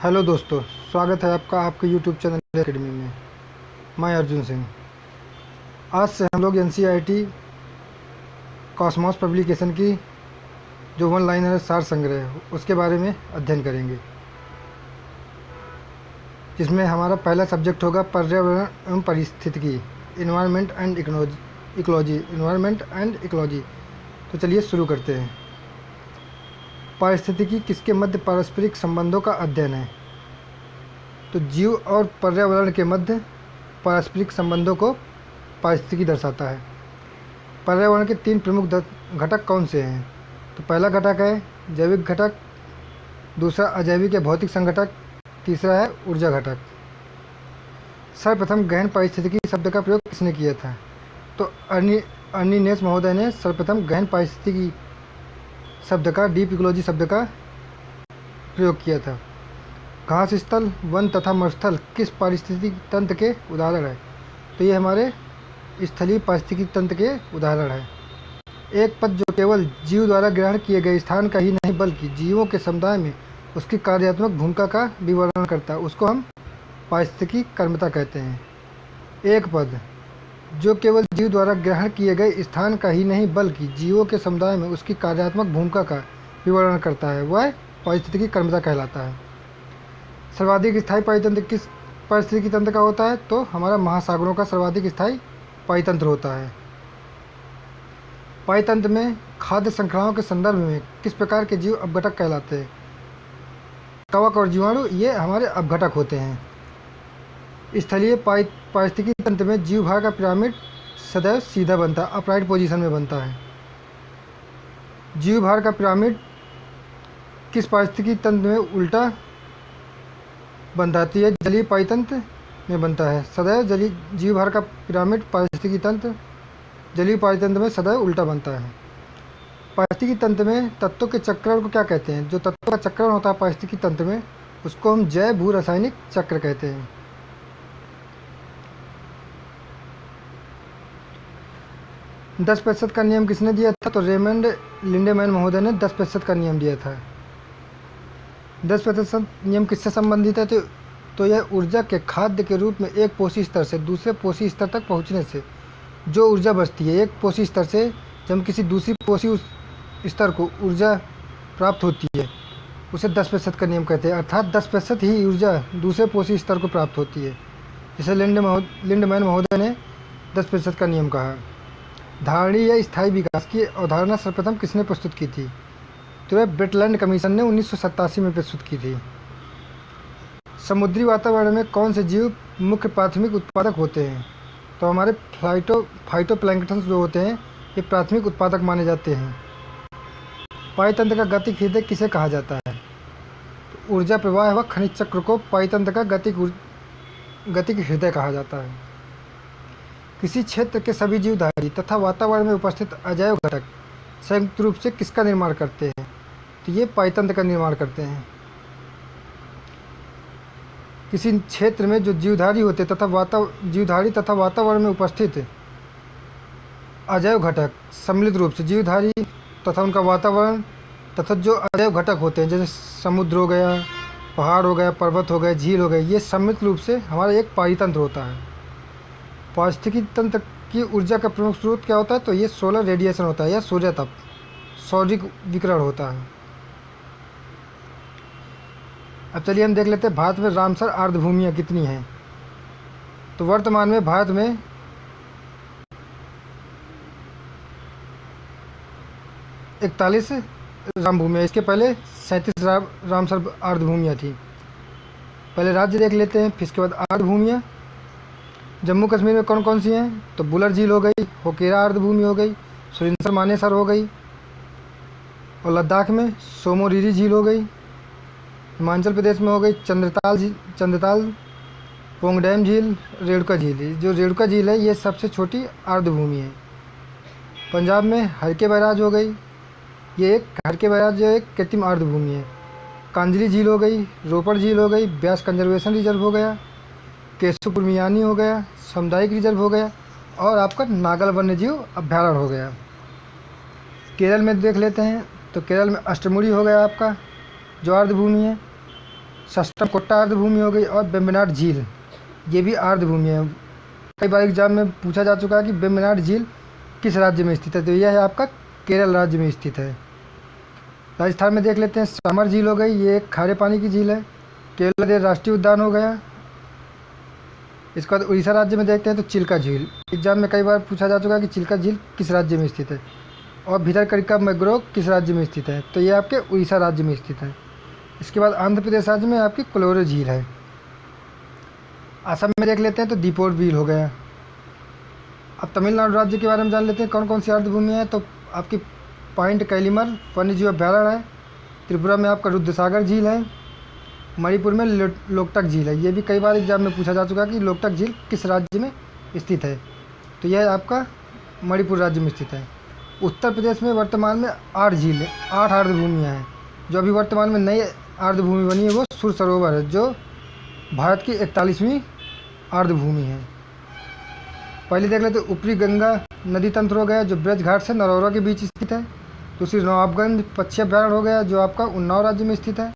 Hello दोस्तों, स्वागत है आपका आपके यूट्यूब चैनल एकेडमी में। मैं अर्जुन सिंह। आज से हम लोग एनसीईआरटी कॉस्मॉस पब्लिकेशन की जो वन लाइनर सार संग्रह है उसके बारे में अध्ययन करेंगे, जिसमें हमारा पहला सब्जेक्ट होगा पर्यावरण एवं पारिस्थितिकी, इन्वायरमेंट एंड इकोलॉजी। तो चलिए शुरू करते हैं। पारिस्थितिकी किसके मध्य पारस्परिक संबंधों का अध्ययन है। तो जीव और पर्यावरण के मध्य पारस्परिक संबंधों को पारिस्थितिकी दर्शाता है। पर्यावरण के 3 प्रमुख घटक कौन से हैं? तो पहला घटक है जैविक घटक, दूसरा अजैविक या भौतिक संघटक, तीसरा है ऊर्जा घटक। सर्वप्रथम गहन पारिस्थितिकी शब्द का प्रयोग किसने किया था? तो अर्नीनेस महोदय ने सर्वप्रथम गहन पारिस्थितिकी शब्द का, डीप इकोलॉजी शब्द का प्रयोग किया था। घास स्थल, वन तथा मरुस्थल किस पारिस्थितिकी तंत्र के उदाहरण है? तो ये हमारे स्थलीय पारिस्थितिकी तंत्र के उदाहरण है। एक पद जो केवल जीव द्वारा ग्रहण किए गए स्थान का ही नहीं बल्कि जीवों के समुदाय में उसकी कार्यात्मक भूमिका का विवरण करता है, उसको हम पारिस्थितिकी कर्मता कहते हैं। एक पद जो केवल जीव द्वारा ग्रहण किए गए स्थान का ही नहीं बल्कि जीवों के समुदाय में उसकी कार्यात्मक भूमिका का विवरण करता है, वह पारिस्थितिकी कर्मता कहलाता है। सर्वाधिक स्थायी पारितंत्र किस पारिस्थितिकी तंत्र का होता है? तो हमारा महासागरों का सर्वाधिक स्थायी पारितंत्र होता है। पारितंत्र में खाद्य श्रृंखलाओं के संदर्भ में किस प्रकार के जीव अपघटक कहलाते हैं? कवक और जीवाणु ये हमारे अपघटक होते हैं। स्थलीय पारिस्थितिकी तंत्र में जीव भार का पिरामिड सदैव सीधा बनता है, अपराइट पोजीशन में बनता है। जीव भार का पिरामिड किस पारिस्थितिकी तंत्र में उल्टा बनता है? तो यह जलीय पारितंत्र में बनता है। सदैव जलीय जीव भार का पिरामिड पारिस्थितिकी तंत्र जलीय पारितंत्र में सदैव उल्टा बनता है। पारिस्थितिकी तंत्र में तत्वों के चक्रण को क्या कहते हैं? जो तत्वों का चक्रण होता है पारिस्थितिकी तंत्र में, उसको हम जैव भू रासायनिक चक्र कहते हैं। – 10% का नियम किसने दिया था? तो रेमंड लिंडेमैन महोदय ने 10% का नियम दिया था। 10% नियम किससे संबंधित है? तो यह ऊर्जा के खाद्य के रूप में एक पोषी स्तर से दूसरे पोषी स्तर तक पहुंचने से जो ऊर्जा बचती है, एक पोषी स्तर से जब हम किसी दूसरी पोषी स्तर को ऊर्जा प्राप्त होती है, उसे 10% का नियम कहते हैं। अर्थात 10% ही ऊर्जा दूसरे पोषी स्तर को प्राप्त होती है, जिसे लिंडमैन महोदय ने 10% का नियम कहा। धारणीय या स्थायी विकास की अवधारणा सर्वप्रथम किसने प्रस्तुत की थी? तो यह ब्रेटलैंड कमीशन ने 1987 में प्रस्तुत की थी। समुद्री वातावरण में कौन से जीव मुख्य प्राथमिक उत्पादक होते हैं? तो हमारे फाइटोप्लैंक्टन जो होते हैं ये प्राथमिक उत्पादक माने जाते हैं। पारितंत्र का गतिक हृदय किसे कहा जाता है? तो ऊर्जा प्रवाह व खनिज चक्र को पारितंत्र का गतिक हृदय कहा जाता है। किसी क्षेत्र के सभी जीवधारी तथा वातावरण में उपस्थित अजैव घटक संयुक्त रूप से किसका निर्माण करते हैं? तो ये पारितंत्र का निर्माण करते हैं। किसी क्षेत्र में जो जीवधारी होते तथा वातावरण में उपस्थित अजैव घटक सम्मिलित रूप से जीवधारी तथा उनका वातावरण तथा जो अजैव घटक होते हैं, जैसे समुद्र हो गया, पहाड़ हो गया, पर्वत हो गए, झील हो गए, ये सम्मिलित रूप से हमारा एक पारितंत्र होता है। पारिस्थितिकी तंत्र की ऊर्जा का प्रमुख स्रोत क्या होता है? तो ये सोलर रेडिएशन होता है या सूर्य तप, सौरिक विकिरण होता है। अब चलिए हम देख लेते हैं भारत में रामसर आर्द्रभूमियाँ कितनी हैं। तो वर्तमान में भारत में 41 रामभूमियाँ, इसके पहले 37 रामसर आर्द्रभूमियाँ थी। पहले राज्य देख लेते हैं, फिर इसके बाद आर्द्रभूमियाँ। जम्मू कश्मीर में कौन कौन सी हैं? तो बुलर झील हो गई, होकेरा आर्द्रभूमि हो गई, सुरिंसर मानेसर हो गई, और लद्दाख में सोमोरिरी झील हो गई। हिमाचल प्रदेश में हो गई चंद्रताल, पोंगडैम झील, रेणुका झील। जो रेणुका झील है ये सबसे छोटी आर्द्रभूमि है। पंजाब में हरके बैराज हो गई, ये एक हरके बैराज जो एक कृत्रिम आर्द्रभूमि है। कांजली झील हो गई, रोपड़ झील हो गई, ब्यास कंजर्वेशन रिजर्व हो गया, केशवपुर मियानी हो गया, सामुदायिक रिजर्व हो गया, और आपका नागल वन्यजीव अभ्यारण्य हो गया। केरल में देख लेते हैं, तो केरल में अष्टमुड़ी हो गया आपका जो आर्द्रभूमि है। सस्टम कोट्टा आर्द्रभूमि हो गई, और वेम्बनाड झील, ये भी आर्द्रभूमि है। कई बार एग्जाम में पूछा जा चुका है कि वेम्बनाड झील किस राज्य में स्थित है, तो यह है आपका केरल राज्य में स्थित है। राजस्थान में देख लेते हैं, समर झील हो गई, ये एक खारे पानी की झील है। केवलादेव राष्ट्रीय उद्यान हो गया। इसके बाद उड़ीसा राज्य में देखते हैं तो चिल्का झील, एग्जाम में कई बार पूछा जा चुका है कि चिल्का झील किस राज्य में स्थित है। और भितरकनिका मैंग्रोव किस राज्य में स्थित है, तो ये आपके उड़ीसा राज्य में स्थित है। इसके बाद आंध्र प्रदेश राज्य में आपकी कोलोरो झील है। असम में देख लेते हैं तो दीपोर झील हो गया। अब तमिलनाडु राज्य के बारे में जान लेते हैं कौन कौन सी आर्द्रभूमि है, तो आपकी पॉइंट कैलीमर वन्यजीव अभ्यारण्य है। त्रिपुरा में आपका रुद्रसागर झील है। मणिपुर में लोकटक झील है, ये भी कई बार एग्जाम में पूछा जा चुका है कि लोकटक झील किस राज्य में स्थित है, तो यह आपका मणिपुर राज्य में स्थित है। उत्तर प्रदेश में वर्तमान में 8 झीलें 8 आर्द्रभूमियाँ हैं। जो अभी वर्तमान में नई आर्द्रभूमि बनी है वो सुर सरोवर है, जो भारत की 41वीं आर्द्रभूमि है। पहले देख लेते ऊपरी गंगा नदी तंत्र हो गया, जो ब्रज घाट से नरौरा के बीच स्थित है। दूसरी नवाबगंज पक्षी अभ्यारण्य हो गया, जो आपका उन्नाव राज्य में स्थित है,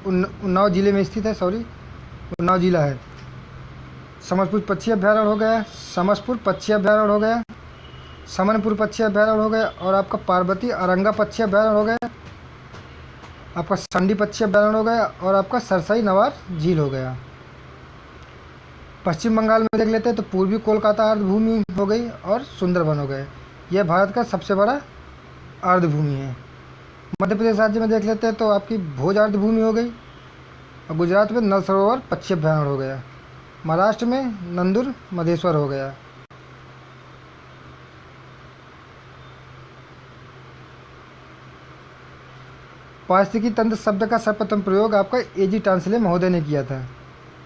उन्नाव जिले में स्थित है, उन्नाव जिला है। समरपुर पक्षी अभ्यारण्य हो गया, समसपुर पक्षी अभ्यारण्य हो गया, समनपुर पक्षी अभ्यारण्य हो गया, और आपका पार्वती अरंगा पक्षी अभ्यारण्य हो गया, आपका संडी पक्षी अभ्यारण्य हो गया, और आपका सरसई नवार झील हो गया। पश्चिम बंगाल में देख लेते हैं तो पूर्वी कोलकाता आर्द्रभूमि हो गई और सुंदरबन हो गए, यह भारत का सबसे बड़ा आर्द्रभूमि है। मध्य प्रदेश राज्य में देख लेते हैं तो आपकी भोज आर्द्रभूमि हो गई, और गुजरात में नल सरोवर पक्षी अभ्यारण्य हो गया। महाराष्ट्र में नंदुर मधेश्वर हो गया। पारिस्थितिकी तंत्र शब्द का सर्वप्रथम प्रयोग आपका एजी टांसले महोदय ने किया था।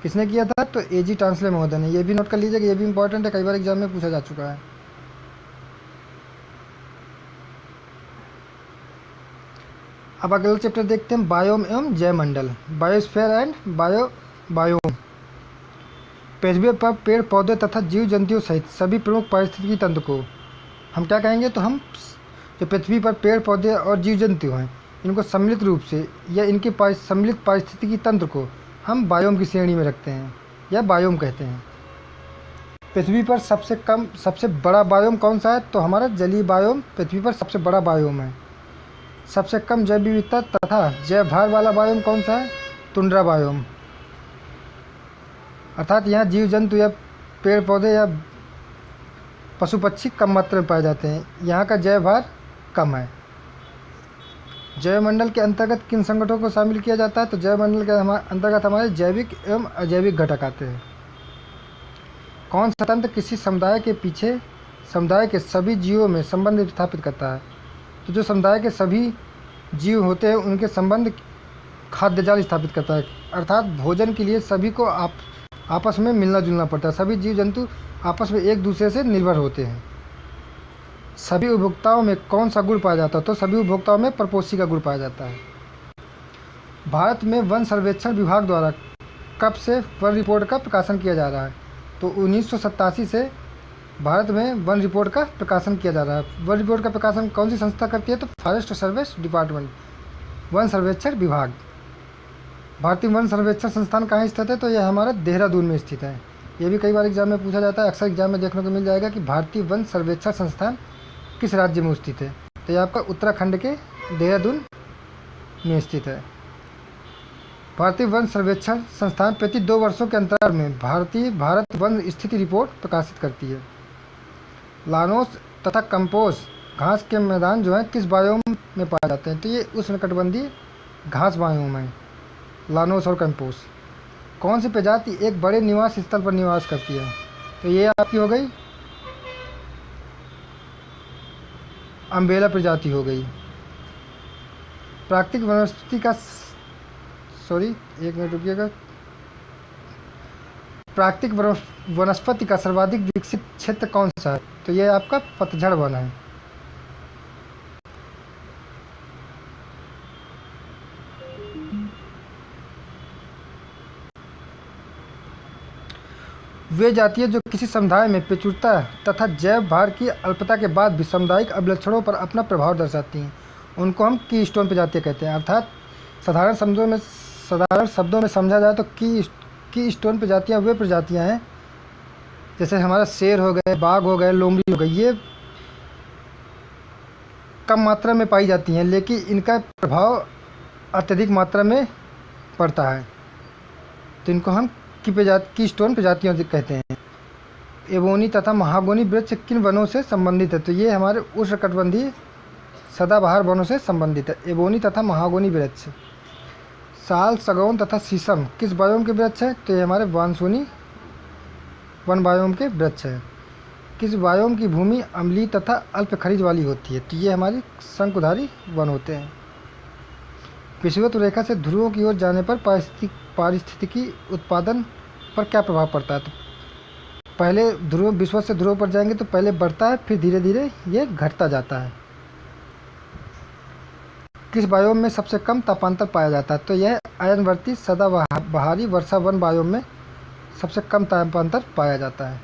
किसने किया था, तो एजी टांसले महोदय ने। ये भी नोट कर लीजिएगा, ये भी इंपॉर्टेंट है, कई बार एग्जाम में पूछा जा चुका है। अब अगला चैप्टर देखते हैं बायोम एवं जैवमंडल, बायोस्फीयर एंड बायोम। पृथ्वी पर पेड़ पौधे तथा जीव जंतुओं सहित सभी प्रमुख पारिस्थितिकी तंत्र को हम क्या कहेंगे, तो हम जो पृथ्वी पर पेड़ पौधे और जीव जंतु हैं इनको सम्मिलित रूप से या इनके सम्मिलित पारिस्थितिकी तंत्र को हम बायोम की श्रेणी में रखते हैं या बायोम कहते हैं। पृथ्वी पर सबसे बड़ा बायोम कौन सा है, तो हमारा जलीय बायोम पृथ्वी पर सबसे बड़ा बायोम है। सबसे कम जैव विविधता तथा जैव भार वाला बायोम कौन सा है, टुंड्रा बायोम। अर्थात यहाँ जीव जंतु या पेड़ पौधे या पशु पक्षी कम मात्रा में पाए जाते हैं, यहाँ का जैव भार कम है। जैवमंडल के अंतर्गत किन संगठनों को शामिल किया जाता है, तो जैवमंडल के अंतर्गत हमारे जैविक एवं अजैविक घटक आते हैं। कौन सा तंत्र किसी समुदाय के पीछे समुदाय के सभी जीवों में संबंध स्थापित करता है, तो जो समुदाय के सभी जीव होते हैं उनके संबंध खाद्य जाल स्थापित करता है। अर्थात भोजन के लिए सभी को आपस में मिलना जुलना पड़ता है, सभी जीव जंतु आपस में एक दूसरे से निर्भर होते हैं। सभी उपभोक्ताओं में कौन सा गुण पाया जाता है, तो सभी उपभोक्ताओं में परपोषी का गुण पाया जाता है। भारत में वन सर्वेक्षण विभाग द्वारा कब से वन रिपोर्ट का प्रकाशन किया जा रहा है, तो 1987 से भारत में वन रिपोर्ट का प्रकाशन किया जा रहा है। वन रिपोर्ट का प्रकाशन कौन सी संस्था करती है, तो फॉरेस्ट सर्विस डिपार्टमेंट, वन सर्वेक्षण विभाग। भारतीय वन सर्वेक्षण संस्थान कहाँ स्थित है, तो यह हमारा देहरादून में स्थित है। ये भी कई बार एग्जाम में पूछा जाता है, अक्सर एग्जाम में देखने को मिल जाएगा कि भारतीय वन सर्वेक्षण संस्थान किस राज्य में स्थित है, तो यह आपका उत्तराखंड के देहरादून में स्थित है। भारतीय वन सर्वेक्षण संस्थान प्रति 2 वर्षों के अंतराल में भारत वन स्थिति रिपोर्ट प्रकाशित करती है। लानोस तथा कंपोस घास के मैदान जो हैं किस बायोम में पाए जाते हैं, तो ये उष्णकटिबंधीय घास बायोम है, लानोस और कंपोस। कौन सी प्रजाति एक बड़े निवास स्थल पर निवास करती है, तो ये आपकी हो गई अम्बेला प्रजाति हो गई। प्राकृतिक वनस्पति का एक मिनट रुकिएगा। प्राकृतिक वनस्पति का सर्वाधिक विकसित क्षेत्र कौन सा है, तो यह आपका पतझड़ वन है। वे जातियाँ जो किसी समुदाय में प्रचुरता तथा जैव भार की अल्पता के बाद भी सामुदायिक अभिलक्षणों पर अपना प्रभाव दर्शाती हैं, उनको हम की स्टोन प्रजातियाँ कहते हैं। अर्थात साधारण शब्दों में साधारण शब्दों में समझा जाए तो की स्टोन प्रजातियाँ वे प्रजातियाँ हैं जैसे हमारा शेर हो गए, बाघ हो गए, लोमड़ी हो गई, ये कम मात्रा में पाई जाती हैं लेकिन इनका प्रभाव अत्यधिक मात्रा में पड़ता है, तो इनको हम की स्टोन प्रजातियों से कहते हैं। एबोनी तथा महागोनी वृक्ष किन वनों से संबंधित है? तो ये हमारे उष्णकटिबंधीय सदाबहार वनों से संबंधित है, एबोनी तथा महागोनी वृक्ष। साल, सागौन तथा शीशम किस बायोम के वृक्ष हैं? तो ये हमारे मानसूनी वन बायोम के वृक्ष हैं। किस बायोम की भूमि अम्लीय तथा अल्प खनिज वाली होती है? तो ये हमारी शंकुधारी वन होते हैं। विषुवत रेखा से ध्रुवों की ओर जाने पर पारिस्थितिकी उत्पादन पर क्या प्रभाव पड़ता है? तो पहले विषुवत से ध्रुव पर जाएंगे तो पहले बढ़ता है, फिर धीरे धीरे ये घटता जाता है। किस बायोम में सबसे कम तापांतर पाया जाता है? तो यह अयनवर्ती सदाबहारी वर्षा वन बायोम में सबसे कम तापांतर पाया जाता है।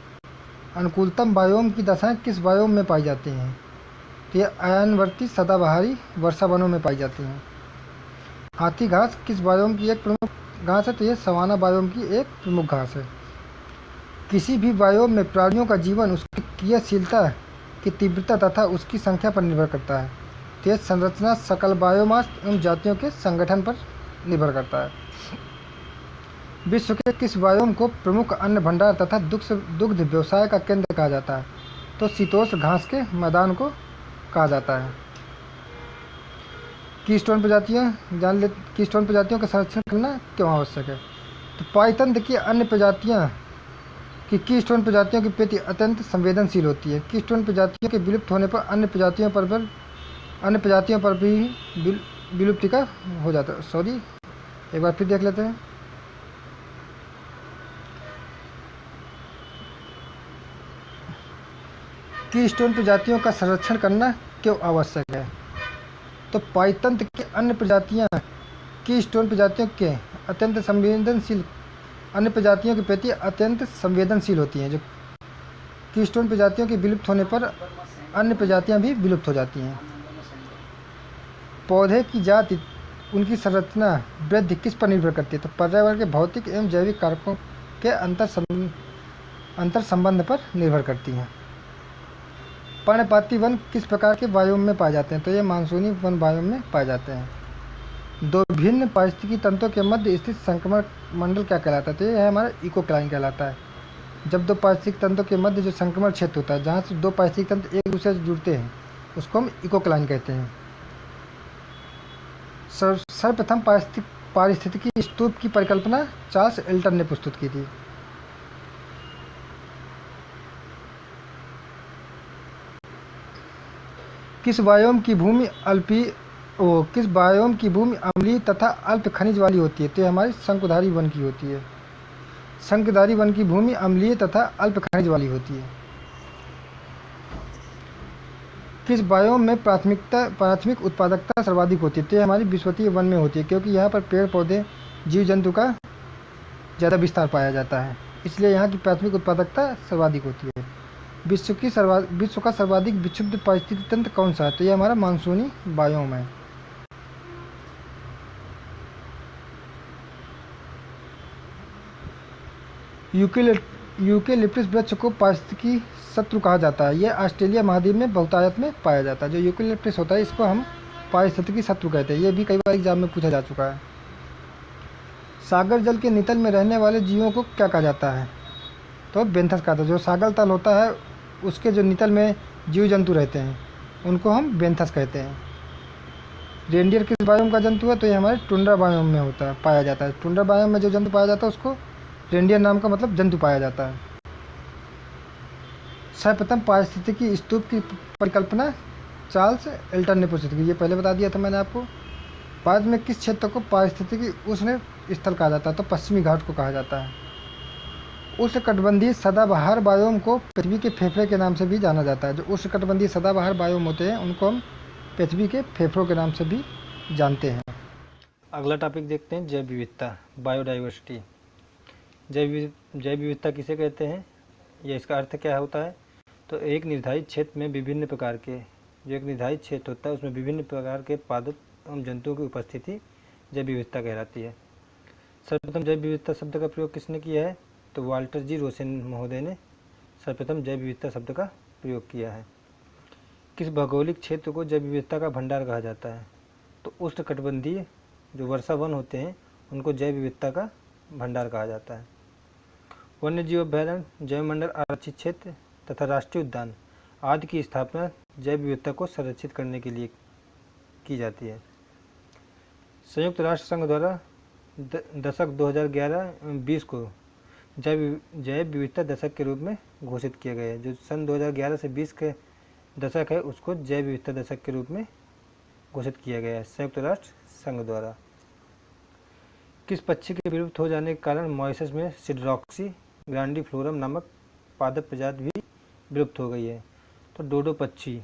अनुकूलतम बायोम की दशाएं किस बायोम में पाई जाती हैं? तो यह अयनवर्ती सदाबहारी वर्षा वनों में पाई जाती हैं। हाथी घास किस बायोम की एक प्रमुख घास है? तो यह सवाना बायोम की एक प्रमुख घास है। किसी भी बायोम में प्राणियों का जीवन उसकी क्रियाशीलता की तीव्रता तथा उसकी संख्या पर निर्भर करता है। तेज संरचना सकल बायोमास एवं जातियों के संगठन पर निर्भर करता है। विश्व के किस बायोम को प्रमुख अन्न भंडार तथा दुग्ध व्यवसाय का केंद्र कहा जाता है? तो शीतोष्ण घास के मैदान को कहा जाता है। कीस्टोन प्रजातियों का संरक्षण करना क्यों आवश्यक है? तो पाइतंत्र की अन्य प्रजातियां कीस्टोन प्रजातियों के प्रति अत्यंत संवेदनशील होती है। कीस्टोन प्रजातियों के विलुप्त होने पर अन्य प्रजातियों पर भी विलुप्ति का हो जाता है। सॉरी, एक बार फिर देख लेते हैं। कीस्टोन प्रजातियों का संरक्षण करना क्यों आवश्यक है? तो पाइतंत्र की अन्य प्रजातियां कीस्टोन प्रजातियों के अत्यंत संवेदनशील अन्य प्रजातियों के प्रति अत्यंत संवेदनशील होती हैं। जो कीस्टोन प्रजातियों के विलुप्त होने पर अन्य प्रजातियां भी विलुप्त हो जाती हैं। पौधे की जाति, उनकी संरचना, वृद्धि किस पर निर्भर करती है? तो पर्यावरण के भौतिक एवं जैविक कारकों के अंतर संबंध पर निर्भर करती हैं। पर्णपाती वन किस प्रकार के बायोम में पाए जाते हैं? तो ये मानसूनी वन बायोम में पाए जाते हैं। दो भिन्न पारिस्थितिकी तंत्रों के मध्य स्थित संक्रमण मंडल क्या कहलाता है? तो यह हमारा इकोक्लाइन कहलाता है। जब दो पारिस्थितिक तंत्रों के मध्य जो संक्रमण क्षेत्र होता है, जहाँ से दो पारिस्थितिक तंत्र एक दूसरे से जुड़ते हैं, उसको हम इकोक्लाइन कहते हैं। सर्वप्रथम पारिस्थितिकी स्तूप की परिकल्पना चार्ल्स एल्टन ने प्रस्तुत की थी। किस बायोम की भूमि अम्लीय तथा अल्प खनिज वाली होती है? तो ये हमारी शंकुधारी वन की होती है। शंकुधारी वन की भूमि अम्लीय तथा अल्प खनिज वाली होती है। किस बायोम में प्राथमिक उत्पादकता सर्वाधिक होती है? तो ये हमारी विषुवतीय वन में होती है, क्योंकि यहाँ पर पेड़ पौधे जीव जंतु का ज़्यादा विस्तार पाया जाता है, इसलिए यहाँ की प्राथमिक उत्पादकता सर्वाधिक होती है। विश्व का सर्वाधिक विक्षुब्ध पारिस्थितिक तंत्र कौन सा है? तो ये हमारा मानसूनी बायोम है। यूकेलिप्टस वृक्ष को पारिस्थितिकी शत्रु कहा जाता है। यह ऑस्ट्रेलिया महाद्वीप में बहुतायत में पाया जाता है। जो यूकेलिप्टस होता है, इसको हम पारिस्थितिकी शत्रु कहते हैं। ये भी कई बार एग्जाम में पूछा जा चुका है। सागर जल के नितल में रहने वाले जीवों को क्या कहा जाता है? तो बेंथस कहा जाता है। जो सागर तल होता है, उसके जो नितल में जीव जंतु रहते हैं, उनको हम बेंथस कहते हैं। रेंडियर किस बायोम का जंतु है? तो ये हमारे टुंड्रा बायोम में पाया जाता है। टुंड्रा बायोम में जो जंतु पाया जाता है, उसको रेंडियर नाम का मतलब जंतु पाया जाता है। सर्वप्रथम पारिस्थितिकी स्तूप की परिकल्पना चार्ल्स एल्टन ने प्रस्तुत की। ये पहले बता दिया था मैंने आपको। बाद में किस क्षेत्र को पारिस्थितिकी उष्ण स्थल कहा जाता है? तो पश्चिमी घाट को कहा जाता है। उष्णकटिबंधीय सदाबहार बायोम को पृथ्वी के फेफड़े के नाम से भी जाना जाता है। जो उष्णकटिबंधीय सदाबहार बायोम होते हैं, उनको हम पृथ्वी के फेफड़ों के नाम से भी जानते हैं। अगला टॉपिक देखते हैं, जैव विविधता, बायोडाइवर्सिटी। जैव विविधता किसे कहते हैं, या इसका अर्थ क्या होता है? तो एक निर्धारित क्षेत्र में विभिन्न प्रकार के, जो एक निर्धारित क्षेत्र होता है उसमें विभिन्न प्रकार के पादप एवं जंतुओं की उपस्थिति जैव विविधता कहलाती है। सर्वप्रथम जैव विविधता शब्द का प्रयोग किसने किया है? तो वाल्टर जी रोसेन महोदय ने सर्वप्रथम जैव विविधता शब्द का प्रयोग किया है। किस भौगोलिक क्षेत्र को जैव विविधता का भंडार कहा जाता है? तो उष्णकटिबंधीय जो वर्षा वन होते हैं उनको जैव विविधता का भंडार कहा जाता है। वन्य जीव अभयारण्य, जैवमंडल आरक्षित क्षेत्र तथा राष्ट्रीय उद्यान आदि की स्थापना जैव विविधता को संरक्षित करने के लिए की जाती है। संयुक्त राष्ट्र संघ द्वारा दशक 2011-20 को जैव विविधता दशक के रूप में घोषित किया गया है। जो सन 2011 से 20 के दशक है उसको जैव विविधता दशक के रूप में घोषित किया गया है संयुक्त राष्ट्र संघ द्वारा। किस पक्षी के विलुप्त हो जाने के कारण मॉरिशस में सिडरॉक्सी ग्रांडिफ्लोरम नामक पादप प्रजाति भी विलुप्त हो गई है? तो डोडो पक्षी।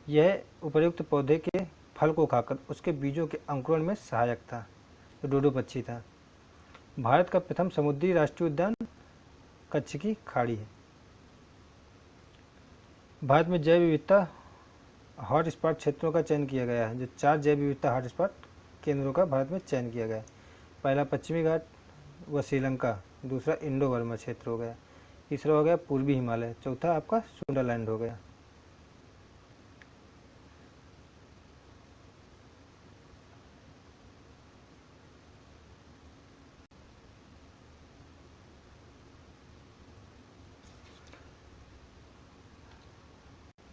यह उपर्युक्त पौधे के फल को खाकर उसके बीजों के अंकुरण में सहायक था, तो डोडो पक्षी था। भारत का प्रथम समुद्री राष्ट्रीय उद्यान कच्छ की खाड़ी है। भारत में जैव विविधता हॉटस्पॉट क्षेत्रों का चयन किया गया है। जो 4 जैव विविधता हॉटस्पॉट केंद्रों का भारत में चयन किया गया है। पहला पश्चिमी घाट व श्रीलंका, दूसरा इंडो बर्मा क्षेत्र हो गया, तीसरा हो गया पूर्वी हिमालय, चौथा आपका सुंदरलैंड हो गया।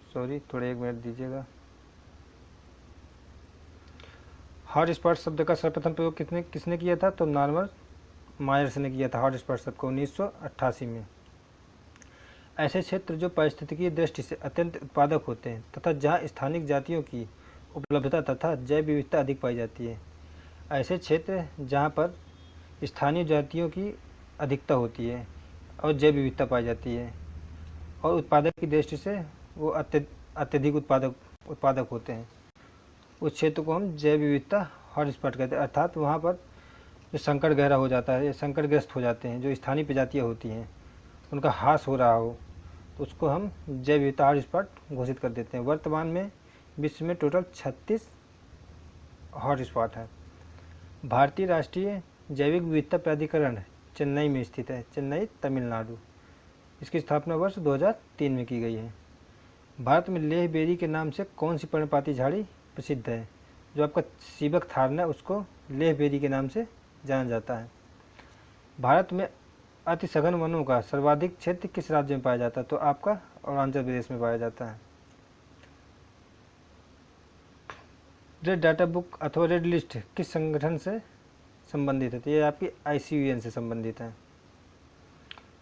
सॉरी, थोड़े 1 मिनट दीजिएगा। हॉटस्पॉट शब्द का सर्वप्रथम प्रयोग किसने किया था? तो नॉर्मन मायर्स ने किया था हॉटस्पॉट शब्द को 1988 में। ऐसे क्षेत्र जो पारिस्थितिकीय दृष्टि से अत्यंत उत्पादक होते हैं तथा जहाँ स्थानिक जातियों की उपलब्धता तथा जैव विविधता अधिक पाई जाती है। ऐसे क्षेत्र जहाँ पर स्थानीय जातियों की अधिकता होती है और जैव विविधता पाई जाती है और उत्पादक की दृष्टि से वो अत्यधिक उत्पादक होते हैं, उस क्षेत्र को हम जैव विविधता हॉटस्पॉट कहते हैं। अर्थात वहाँ पर जो संकट गहरा हो जाता है या संकटग्रस्त हो जाते हैं, जो स्थानीय प्रजातियाँ होती हैं उनका ह्रास हो रहा हो, तो उसको हम जैव विविधता हॉटस्पॉट घोषित कर देते हैं। वर्तमान में विश्व में टोटल 36 हॉटस्पॉट है। भारतीय राष्ट्रीय जैविक विविधता प्राधिकरण चेन्नई में स्थित है, चेन्नई तमिलनाडु। इसकी स्थापना वर्ष 2003 में की गई है। भारत में लेह बेरी के नाम से कौन सी पर्णपाती झाड़ी प्रसिद्ध है? जो आपका सीबक थारना है उसको लेह बेरी के नाम से जाना जाता है। भारत में अति सघन वनों का सर्वाधिक क्षेत्र किस राज्य में पाया जाता है? तो आपका अरुणाचल प्रदेश में पाया जाता है। रेड डाटा बुक अथवा रेड लिस्ट किस संगठन से संबंधित है? तो ये आपकी ICUN से संबंधित है।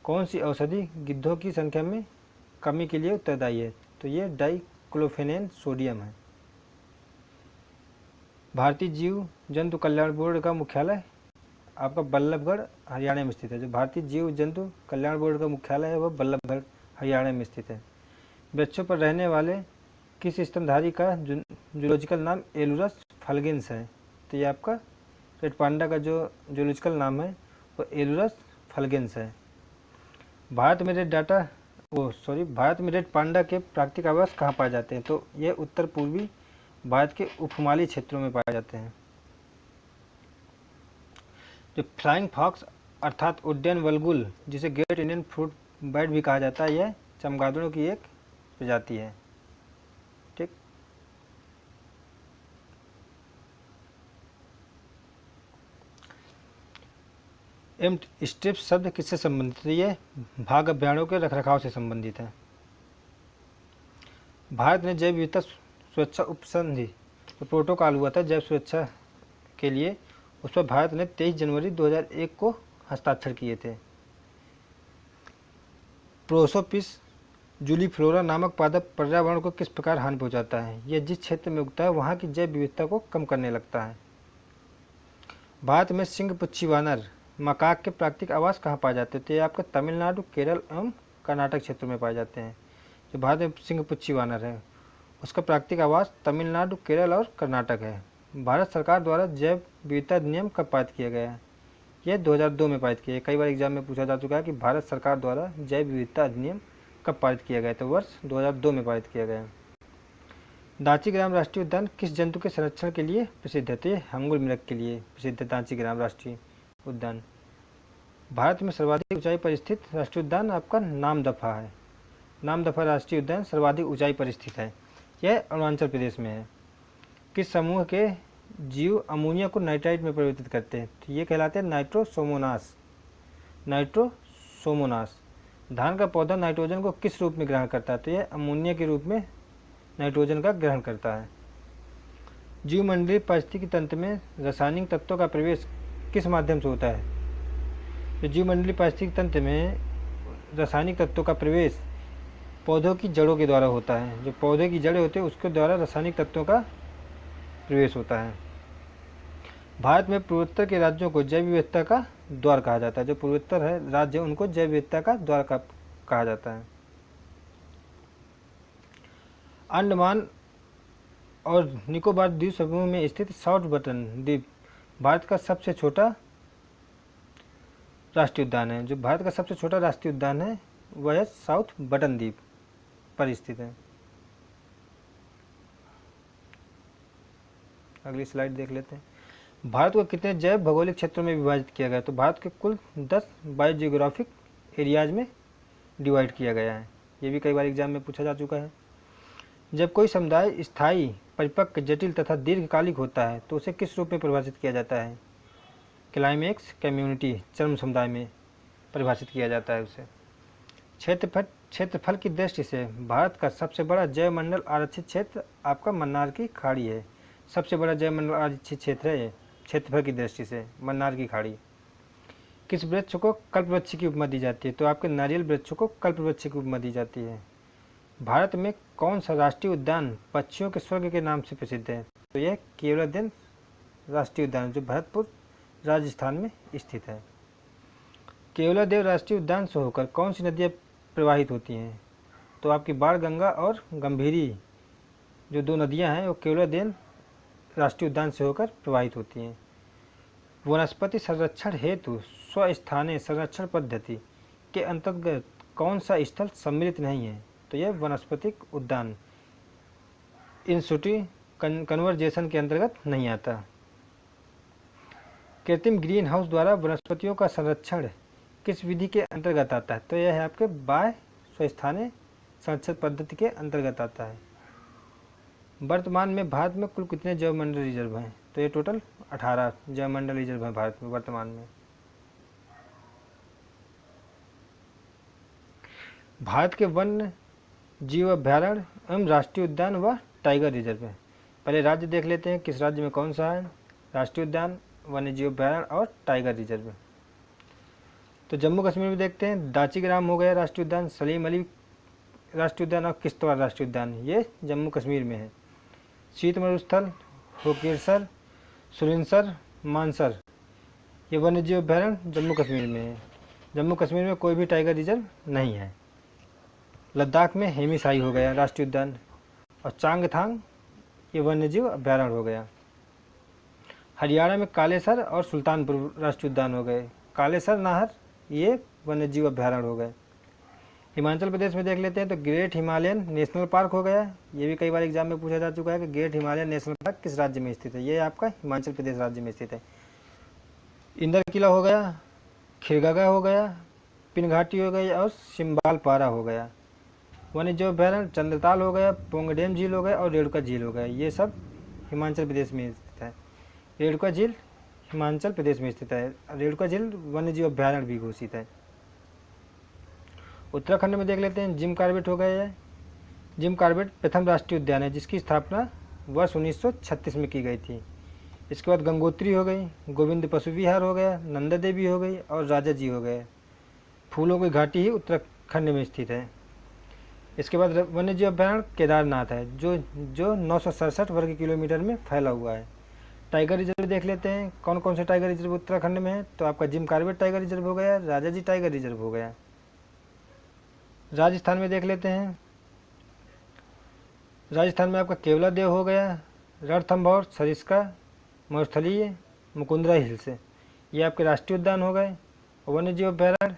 कौन सी औषधि गिद्धों की संख्या में कमी के लिए उत्तरदायी है? तो ये डाइक्लोफेनेक सोडियम है। भारतीय जीव जंतु कल्याण बोर्ड का मुख्यालय आपका बल्लभगढ़ हरियाणा में स्थित है। जो भारतीय जीव जंतु कल्याण बोर्ड का मुख्यालय है वह बल्लभगढ़ हरियाणा में स्थित है। वृक्षों पर रहने वाले किस स्तनधारी का जूलॉजिकल नाम एलुरस फल्गिन्स है? तो ये आपका रेड पांडा का जो जूलॉजिकल नाम है वो एलुरस फल्गिन्स है। भारत में रेड पांडा के प्राकृतिक आवास कहाँ पाए जाते हैं? तो ये उत्तर पूर्वी भारत के उपहिमालयी क्षेत्रों में पाए जाते हैं। जो फ्लाइंग फॉक्स अर्थात उड्डयन वल्गुल, जिसे ग्रेट इंडियन फ्रूट बैट भी कहा जाता है, यह चमगादड़ों की एक प्रजाति है। ठीक, एम स्ट्रिप्स शब्द किससे संबंधित है? ये भाग अभ्यारण्यों के रखरखाव से संबंधित है। भारत ने जैव विविधता सुरक्षा उपसंधि जो प्रोटोकॉल हुआ था जैव सुरक्षा के लिए, उस पर भारत ने 23 जनवरी 2001 को हस्ताक्षर किए थे। प्रोसोपिस जूलीफ्लोरा नामक पादप पर्यावरण को किस प्रकार हानि पहुंचाता है? यह जिस क्षेत्र में उगता है वहाँ की जैव विविधता को कम करने लगता है। भारत में सिंहपुच्छी वानर मकाक के प्राकृतिक आवास कहाँ पाए जाते हैं? तो ये आपके तमिलनाडु, केरल एवं कर्नाटक क्षेत्रों में पाए जाते हैं। जो भारत में सिंहपुच्छी वानर है उसका प्राकृतिक आवास तमिलनाडु, केरल और कर्नाटक है। भारत सरकार द्वारा जैव विविधता अधिनियम कब पारित किया गया है? यह 2002 में पारित किया है। कई बार एग्जाम में पूछा जा चुका है कि भारत सरकार द्वारा जैव विविधता अधिनियम कब पारित किया गया? तो वर्ष 2002 में पारित किया गया। दांचीग्राम राष्ट्रीय उद्यान किस जंतु के संरक्षण के लिए प्रसिद्ध है? तो ये हंगुल मिरग के लिए प्रसिद्ध है दांचीग्राम राष्ट्रीय उद्यान। भारत में सर्वाधिक ऊंचाई पर स्थित राष्ट्रीय उद्यान आपका नामदफा है। नामदफा राष्ट्रीय उद्यान सर्वाधिक ऊंचाई पर स्थित है। यह अरुणाचल प्रदेश में है। किस समूह के जीव अमोनिया को नाइट्राइट में परिवर्तित करते हैं? तो ये कहलाते हैं नाइट्रोसोमोनास। नाइट्रोसोमोनास। धान का पौधा नाइट्रोजन को किस रूप में ग्रहण करता है? तो यह अमोनिया के रूप में नाइट्रोजन का ग्रहण करता है। जीवमंडलीय पारिस्थितिकी तंत्र में रासायनिक तत्वों का प्रवेश किस माध्यम से होता है? तो जीवमंडलीय पारिस्थितिकी तंत्र में रासायनिक तत्वों का प्रवेश पौधों की जड़ों के द्वारा होता है। जो पौधे की जड़ें होते हैं उसके द्वारा रासायनिक तत्वों का प्रवेश होता है। भारत में पूर्वोत्तर के राज्यों को जैव विविधता का द्वार कहा जाता है। जो पूर्वोत्तर है राज्य उनको जैव विविधता का द्वार कहा जाता है। अंडमान और निकोबार द्वीप समूह में स्थित साउथ बटन द्वीप भारत का सबसे छोटा राष्ट्रीय उद्यान है। जो भारत का सबसे छोटा राष्ट्रीय उद्यान है वह साउथ बटन द्वीप पर स्थित है। अगली स्लाइड देख लेते हैं। भारत को कितने जैव भौगोलिक क्षेत्रों में विभाजित किया गया? तो भारत के कुल 10 बायोजियोग्राफिक एरियाज में डिवाइड किया गया है। ये भी कई बार एग्जाम में पूछा जा चुका है। जब कोई समुदाय स्थायी, परिपक्व, जटिल तथा दीर्घकालिक होता है तो उसे किस रूप में परिभाषित किया जाता है? क्लाइमेक्स कम्युनिटी, चरम समुदाय में परिभाषित किया जाता है उसे। क्षेत्रफल की दृष्टि से भारत का सबसे बड़ा जैवमंडल आरक्षित क्षेत्र आपका मन्नार की खाड़ी है। सबसे बड़ा जैवमंडल आरक्षित क्षेत्र है ये क्षेत्रफल की दृष्टि से, मन्नार की खाड़ी। किस वृक्ष को कल्पवृक्ष की उपमा दी जाती है? तो आपके नारियल वृक्ष को कल्पवृक्ष की उपमा दी जाती है। भारत में कौन सा राष्ट्रीय उद्यान पक्षियों के स्वर्ग के नाम से प्रसिद्ध है? तो यह केवलादेव राष्ट्रीय उद्यान जो भरतपुर राजस्थान में स्थित है। केवलादेव राष्ट्रीय उद्यान से होकर कौन सी नदियाँ प्रवाहित होती हैं? तो आपकी बाणगंगा और गंभीरी जो 2 नदियाँ हैं वो केवलादेव राष्ट्रीय उद्यान से होकर प्रवाहित होती हैं। वनस्पति संरक्षण हेतु स्वस्थानीय संरक्षण पद्धति के अंतर्गत कौन सा स्थल सम्मिलित नहीं है? तो यह वनस्पतिक उद्यान इंस्टीट्यूट कन्वर्जेशन के अंतर्गत नहीं आता। कृत्रिम ग्रीन हाउस द्वारा वनस्पतियों का संरक्षण किस विधि के अंतर्गत आता है? तो यह है आपके बाह्य स्वस्थानीय संरक्षण पद्धति के अंतर्गत आता है। वर्तमान में भारत में कुल कितने जैवमंडल रिजर्व हैं? तो ये टोटल 18 जैवमंडल रिजर्व हैं भारत में वर्तमान में। भारत के वन्य जीव अभ्यारण्य एवं राष्ट्रीय उद्यान व टाइगर रिजर्व है। पहले राज्य देख लेते हैं किस राज्य में कौन सा है राष्ट्रीय उद्यान, वन्य जीव अभ्यारण्य और टाइगर रिजर्व। तो जम्मू कश्मीर में देखते हैं दाचीग्राम हो गया राष्ट्रीय उद्यान, सलीम अली राष्ट्रीय उद्यान और किश्तवाड़ राष्ट्रीय उद्यान, ये जम्मू कश्मीर में है। शीत मरुस्थल होकेरसर, सुरिनसर, मानसर, ये वन्य जीव अभ्यारण्य जम्मू कश्मीर में है। जम्मू कश्मीर में कोई भी टाइगर रिजर्व नहीं है। लद्दाख में हेमीसाई हो गया राष्ट्रीय उद्यान और चांगथांग ये वन्य जीव अभ्यारण्य हो गया। हरियाणा में कालेसर और सुल्तानपुर राष्ट्रीय उद्यान हो गए। कालेसर नाहर ये वन्य जीव अभ्यारण्य हो गए। हिमाचल प्रदेश में देख लेते हैं तो ग्रेट हिमालयन नेशनल पार्क हो गया। ये भी कई बार एग्जाम में पूछा जा चुका है कि ग्रेट हिमालयन नेशनल पार्क किस राज्य में स्थित है? ये आपका हिमाचल प्रदेश राज्य में स्थित है। इंदर किला हो गया, खिरगगा हो गया, पिनघाटी हो गई और सिम्बाल पारा हो गया। वन्य जीव अभ्यारण्य चंद्रताल हो गया, पोंगडेम झील हो गया और रेणुका झील हो गया। ये सब हिमाचल प्रदेश में स्थित है। रेणुका झील हिमाचल प्रदेश में स्थित है। रेणुका झील वन्य जीव अभ्यारण्य भी घोषित है। उत्तराखंड में देख लेते हैं जिम कॉर्बेट हो गया है। जिम कॉर्बेट प्रथम राष्ट्रीय उद्यान है जिसकी स्थापना वर्ष 1936 में की गई थी। इसके बाद गंगोत्री हो गई, गोविंद पशु विहार हो गया, नंदा देवी हो गई और राजा जी हो गए। फूलों की घाटी ही उत्तराखंड में स्थित है। इसके बाद वन्य जीव अभ्यारण्य केदारनाथ है जो 967 वर्ग किलोमीटर में फैला हुआ है। टाइगर रिजर्व देख लेते हैं कौन कौन से टाइगर रिजर्व उत्तराखंड में है। तो आपका जिम कॉर्बेट टाइगर रिजर्व हो गया, राजा जी टाइगर रिजर्व हो गया। राजस्थान में देख लेते हैं, राजस्थान में आपका केवलादेव हो गया, रणथंभौर, सरिस्का, मरुस्थलीय, मुकुंदरा हिल्स, ये आपके राष्ट्रीय उद्यान हो गए। वन्य जीव अभ्यारण्य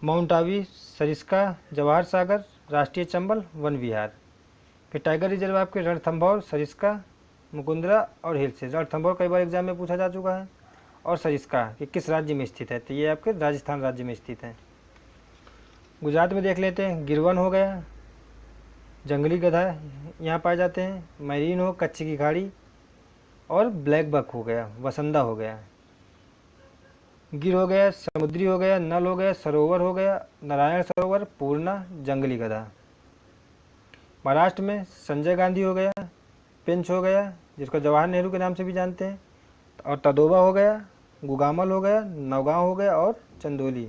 माउंट आबू, सरिस्का, जवाहर सागर, राष्ट्रीय चंबल वन विहार। फिर टाइगर रिजर्व आपके रणथंभौर, सरिस्का, मुकुंदरा और हिल्स। रणथंभौर कई बार एग्जाम में पूछा जा चुका है। और सरिस्का कि किस राज्य में स्थित है, तो ये आपके राजस्थान राज्य में स्थित है। गुजरात में देख लेते हैं, गिरवन हो गया, जंगली गधा यहाँ पाए जाते हैं, मैरीन हो कच्छ की खाड़ी, और ब्लैक बक हो गया, वसंदा हो गया। गिर हो गया, समुद्री हो गया, नल हो गया, सरोवर हो गया, नारायण सरोवर, पूर्णा, जंगली गधा। महाराष्ट्र में संजय गांधी हो गया, पेंच हो गया जिसको जवाहर नेहरू के नाम से भी जानते हैं, और तदोबा हो गया, गुगामल हो गया, नौगांव हो गया, और चंदोली।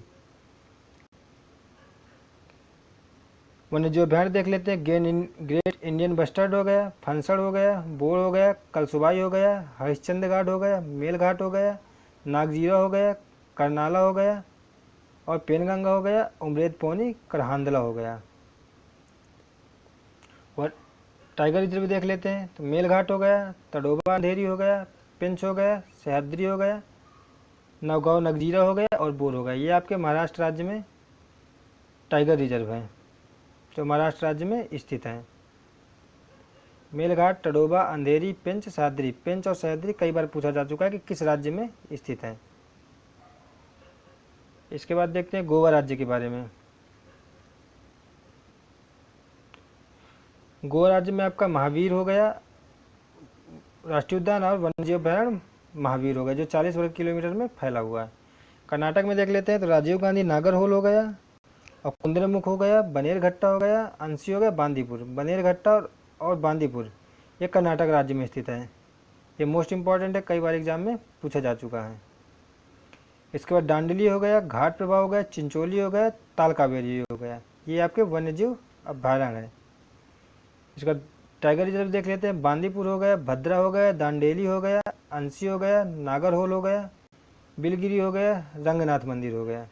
वन्यजीव अभ्यारण्य देख लेते हैं, ग्रेट इंडियन बस्टर्ड हो गया, फंसड़ हो गया, बोर हो गया, कलसुबाई हो गया, हरिश्चंद्र घाट हो गया, मेलघाट हो गया, नागजीरा हो गया, करनाला हो गया, और पेनगंगा हो गया, उमरेद पोनी, करहांदला हो गया। और टाइगर रिजर्व देख लेते हैं, तो मेलघाट हो गया, तडोबा अंधेरी हो गया, पेंच हो गया, सह्याद्री हो गया, नौगांव नगजीरा हो गया, और बोर हो गया। ये आपके महाराष्ट्र राज्य में टाइगर रिजर्व हैं जो महाराष्ट्र राज्य में स्थित हैं। मेलघाट, तडोबा, अंधेरी, पेंच, सह्याद्री। पेंच और सह्याद्री कई बार पूछा जा चुका है कि किस राज्य में स्थित है। इसके बाद देखते हैं गोवा राज्य के बारे में। गोवा राज्य में आपका महावीर हो गया राष्ट्रीय उद्यान, और वन्यजीव अभ्यारण्य महावीर हो गया जो 40 वर्ग किलोमीटर में फैला हुआ है। कर्नाटक में देख लेते हैं, तो राजीव गांधी नागर होल हो गया, और कुंद्रमुख हो गया, बनेरघट्टा हो गया, अंशी हो गया, बांदीपुर। बनेरघट्टा और बांदीपुर ये कर्नाटक राज्य में स्थित है। ये मोस्ट इंपॉर्टेंट है, कई बार एग्जाम में पूछा जा चुका है। इसके बाद डांडली हो गया, घाट प्रभा हो गया, चिंचोली हो गया, तालकावेरी हो गया। ये आपके वन्यजीव अभ्यारण्य है। इसके बाद टाइगर रिजर्व देख लेते हैं, बांदीपुर हो गया, भद्रा हो गया, दांडेली हो गया, अंशी हो गया, नागर होल हो गया, बिलगिरी हो गया, रंगनाथ मंदिर हो गया।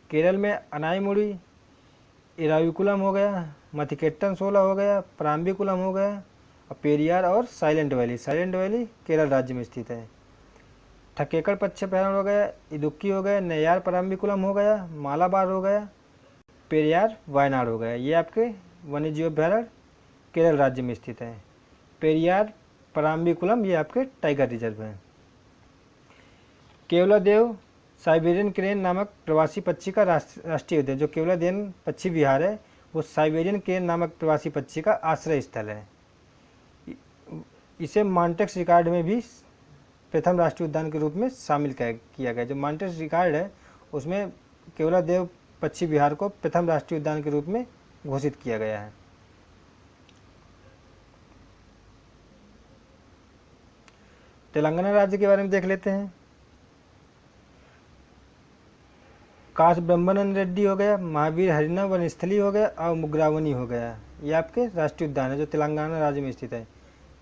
केरल में अनाईमुड़ी, इराविकुलम हो गया, मथिकेट्टन 16 हो गया, प्राम्बिकुलम हो गया, और पेरियार और silent valley. Silent valley Kerala राज्य में स्थित है। थकेकड़ पश्चिम अभ्यारण्य हो गया, इदुक्की हो गया, नैयार प्राम्बिकुलम हो गया, मालाबार हो गया, पेरियार वायनाड हो गया। ये आपके वन्यजीव अभ्यारण्य केरल राज्य में स्थित है। पेरियार पराम्बिकुलम ये आपके टाइगर रिजर्व हैं। केवलादेव साइबेरियन क्रेन नामक प्रवासी पक्षी का राष्ट्रीय उद्यान, जो केवलादेव पक्षी विहार है वो साइबेरियन क्रेन नामक प्रवासी पक्षी का आश्रय स्थल है। इसे मॉन्टेक्स रिकॉर्ड में भी प्रथम राष्ट्रीय उद्यान के रूप में शामिल किया गया। जो मॉन्टेक्स रिकॉर्ड है उसमें केवलादेव पक्षी विहार को प्रथम राष्ट्रीय उद्यान के रूप में घोषित किया गया है। तेलंगाना राज्य के बारे में देख लेते हैं। काश ब्रह्मानंद रेड्डी हो गया, महावीर हरिना वनस्थली हो गया, और मुग्रावनी हो गया। ये आपके राष्ट्रीय उद्यान है जो तेलंगाना राज्य में स्थित है।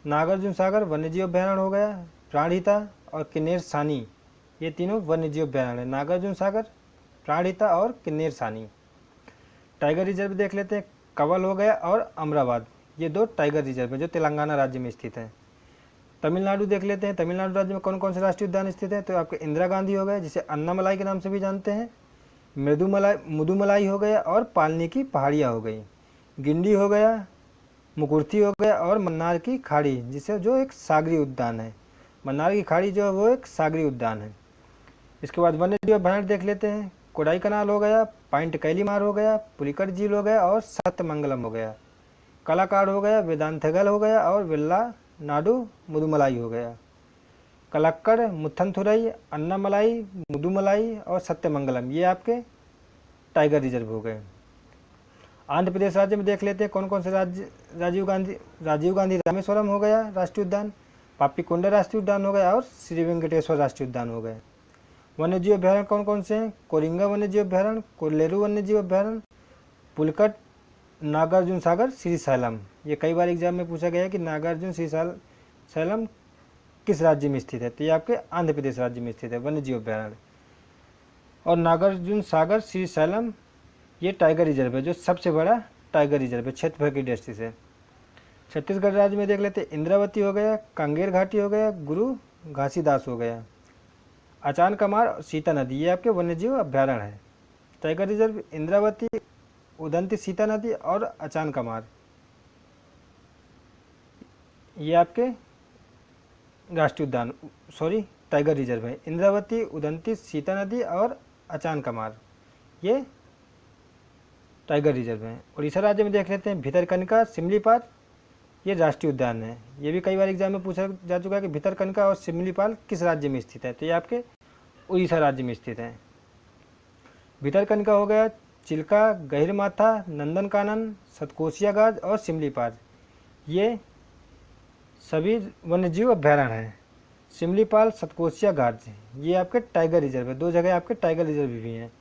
नागार्जुन सागर वन्यजीव अभ्यारण्य हो गया, प्राणहिता और किन्नेर सानी ये तीनों वन्यजीव अभ्यारण्य है। नागार्जुन सागर, प्राणहिता और किन्नेर सानी। टाइगर रिजर्व देख लेते हैं, कवल हो गया और अमराबाद, ये दो टाइगर रिजर्व है जो तेलंगाना राज्य में स्थित है। तमिलनाडु देख लेते हैं, तमिलनाडु राज्य में कौन कौन से राष्ट्रीय उद्यान स्थित है, तो आपके इंदिरा गांधी हो गए जिसे अन्नामलाई के नाम से भी जानते हैं, मुदुमलाई हो गया, और पालनी की पहाड़ियाँ हो गई, गिंडी हो गया, मुकुर्थी हो गया, और मन्नार की खाड़ी जिसे जो एक सागरी उद्यान है। मन्नार की खाड़ी जो है वो एक सागरी उद्यान है। इसके बाद वन्यजीव अभ्यारण्य देख लेते हैं, कोडाई कनाल हो गया, पॉइंट कैलीमार हो गया, पुलिकट झील हो गया, और सत्यमंगलम हो गया। कलाकाड़ हो गया, वेदांतगल हो गया, और वेल्ला नाडु मुदुमलाई हो गया। कलक्कड़, मुथनथुरई, अन्नामलाई, मुदुमलाई और सत्यमंगलम ये आपके टाइगर रिजर्व हो गए। आंध्र प्रदेश राज्य में देख लेते हैं कौन कौन से राज्य। राजीव गांधी रामेश्वरम हो गया राष्ट्रीय उद्यान, पापीकोंडा राष्ट्रीय उद्यान हो गया, और श्री वेंकटेश्वर राष्ट्रीय उद्यान हो गए। वन्यजीव अभ्यारण्य कौन कौन से हैं, कोरिंगा वन्यजीव अभ्यारण्य, कोल्लेरू वन्यजीव अभ्यारण्य, पुलकट, नागार्जुन सागर, श्रीशैलम। ये कई बार एग्जाम में पूछा गया है कि नागार्जुन श्रीशैलम किस राज्य में स्थित है, तो ये आपके आंध्र प्रदेश राज्य में स्थित है वन्यजीव अभ्यारण्य। और नागार्जुन सागर श्रीशैलम ये टाइगर रिजर्व है जो सबसे बड़ा टाइगर रिजर्व है क्षेत्रफल की दृष्टि से। छत्तीसगढ़ राज्य में देख लेते हैं, इंद्रावती हो गया, कांगेर घाटी हो गया, गुरु घासीदास हो गया, अचान कमार और सीता नदी ये आपके वन्यजीव अभ्यारण्य है। टाइगर रिजर्व इंद्रावती, उदंती सीता नदी और अचान कमार ये आपके राष्ट्रीय उद्यान टाइगर रिजर्व है। इंद्रावती, उदंती, सीता नदी और अचान कमार ये टाइगर रिजर्व है। उड़ीसा राज्य में देख लेते हैं भितरकनिका, सिमलीपाल ये राष्ट्रीय उद्यान है। ये भी कई बार एग्जाम में पूछा जा चुका है कि भितरकनिका और सिमलीपाल किस राज्य में स्थित है, तो ये आपके उड़ीसा राज्य में स्थित है। भितरकनिका हो गया, चिल्का, गहिरमाथा, नंदनकानन, सतकोसिया गाज और सिमलीपाल ये सभी वन्यजीव अभ्यारण्य हैं। सिमलीपाल, सतकोसिया गाज ये आपके टाइगर रिजर्व है। 2 जगह आपके टाइगर रिजर्व भी हैं,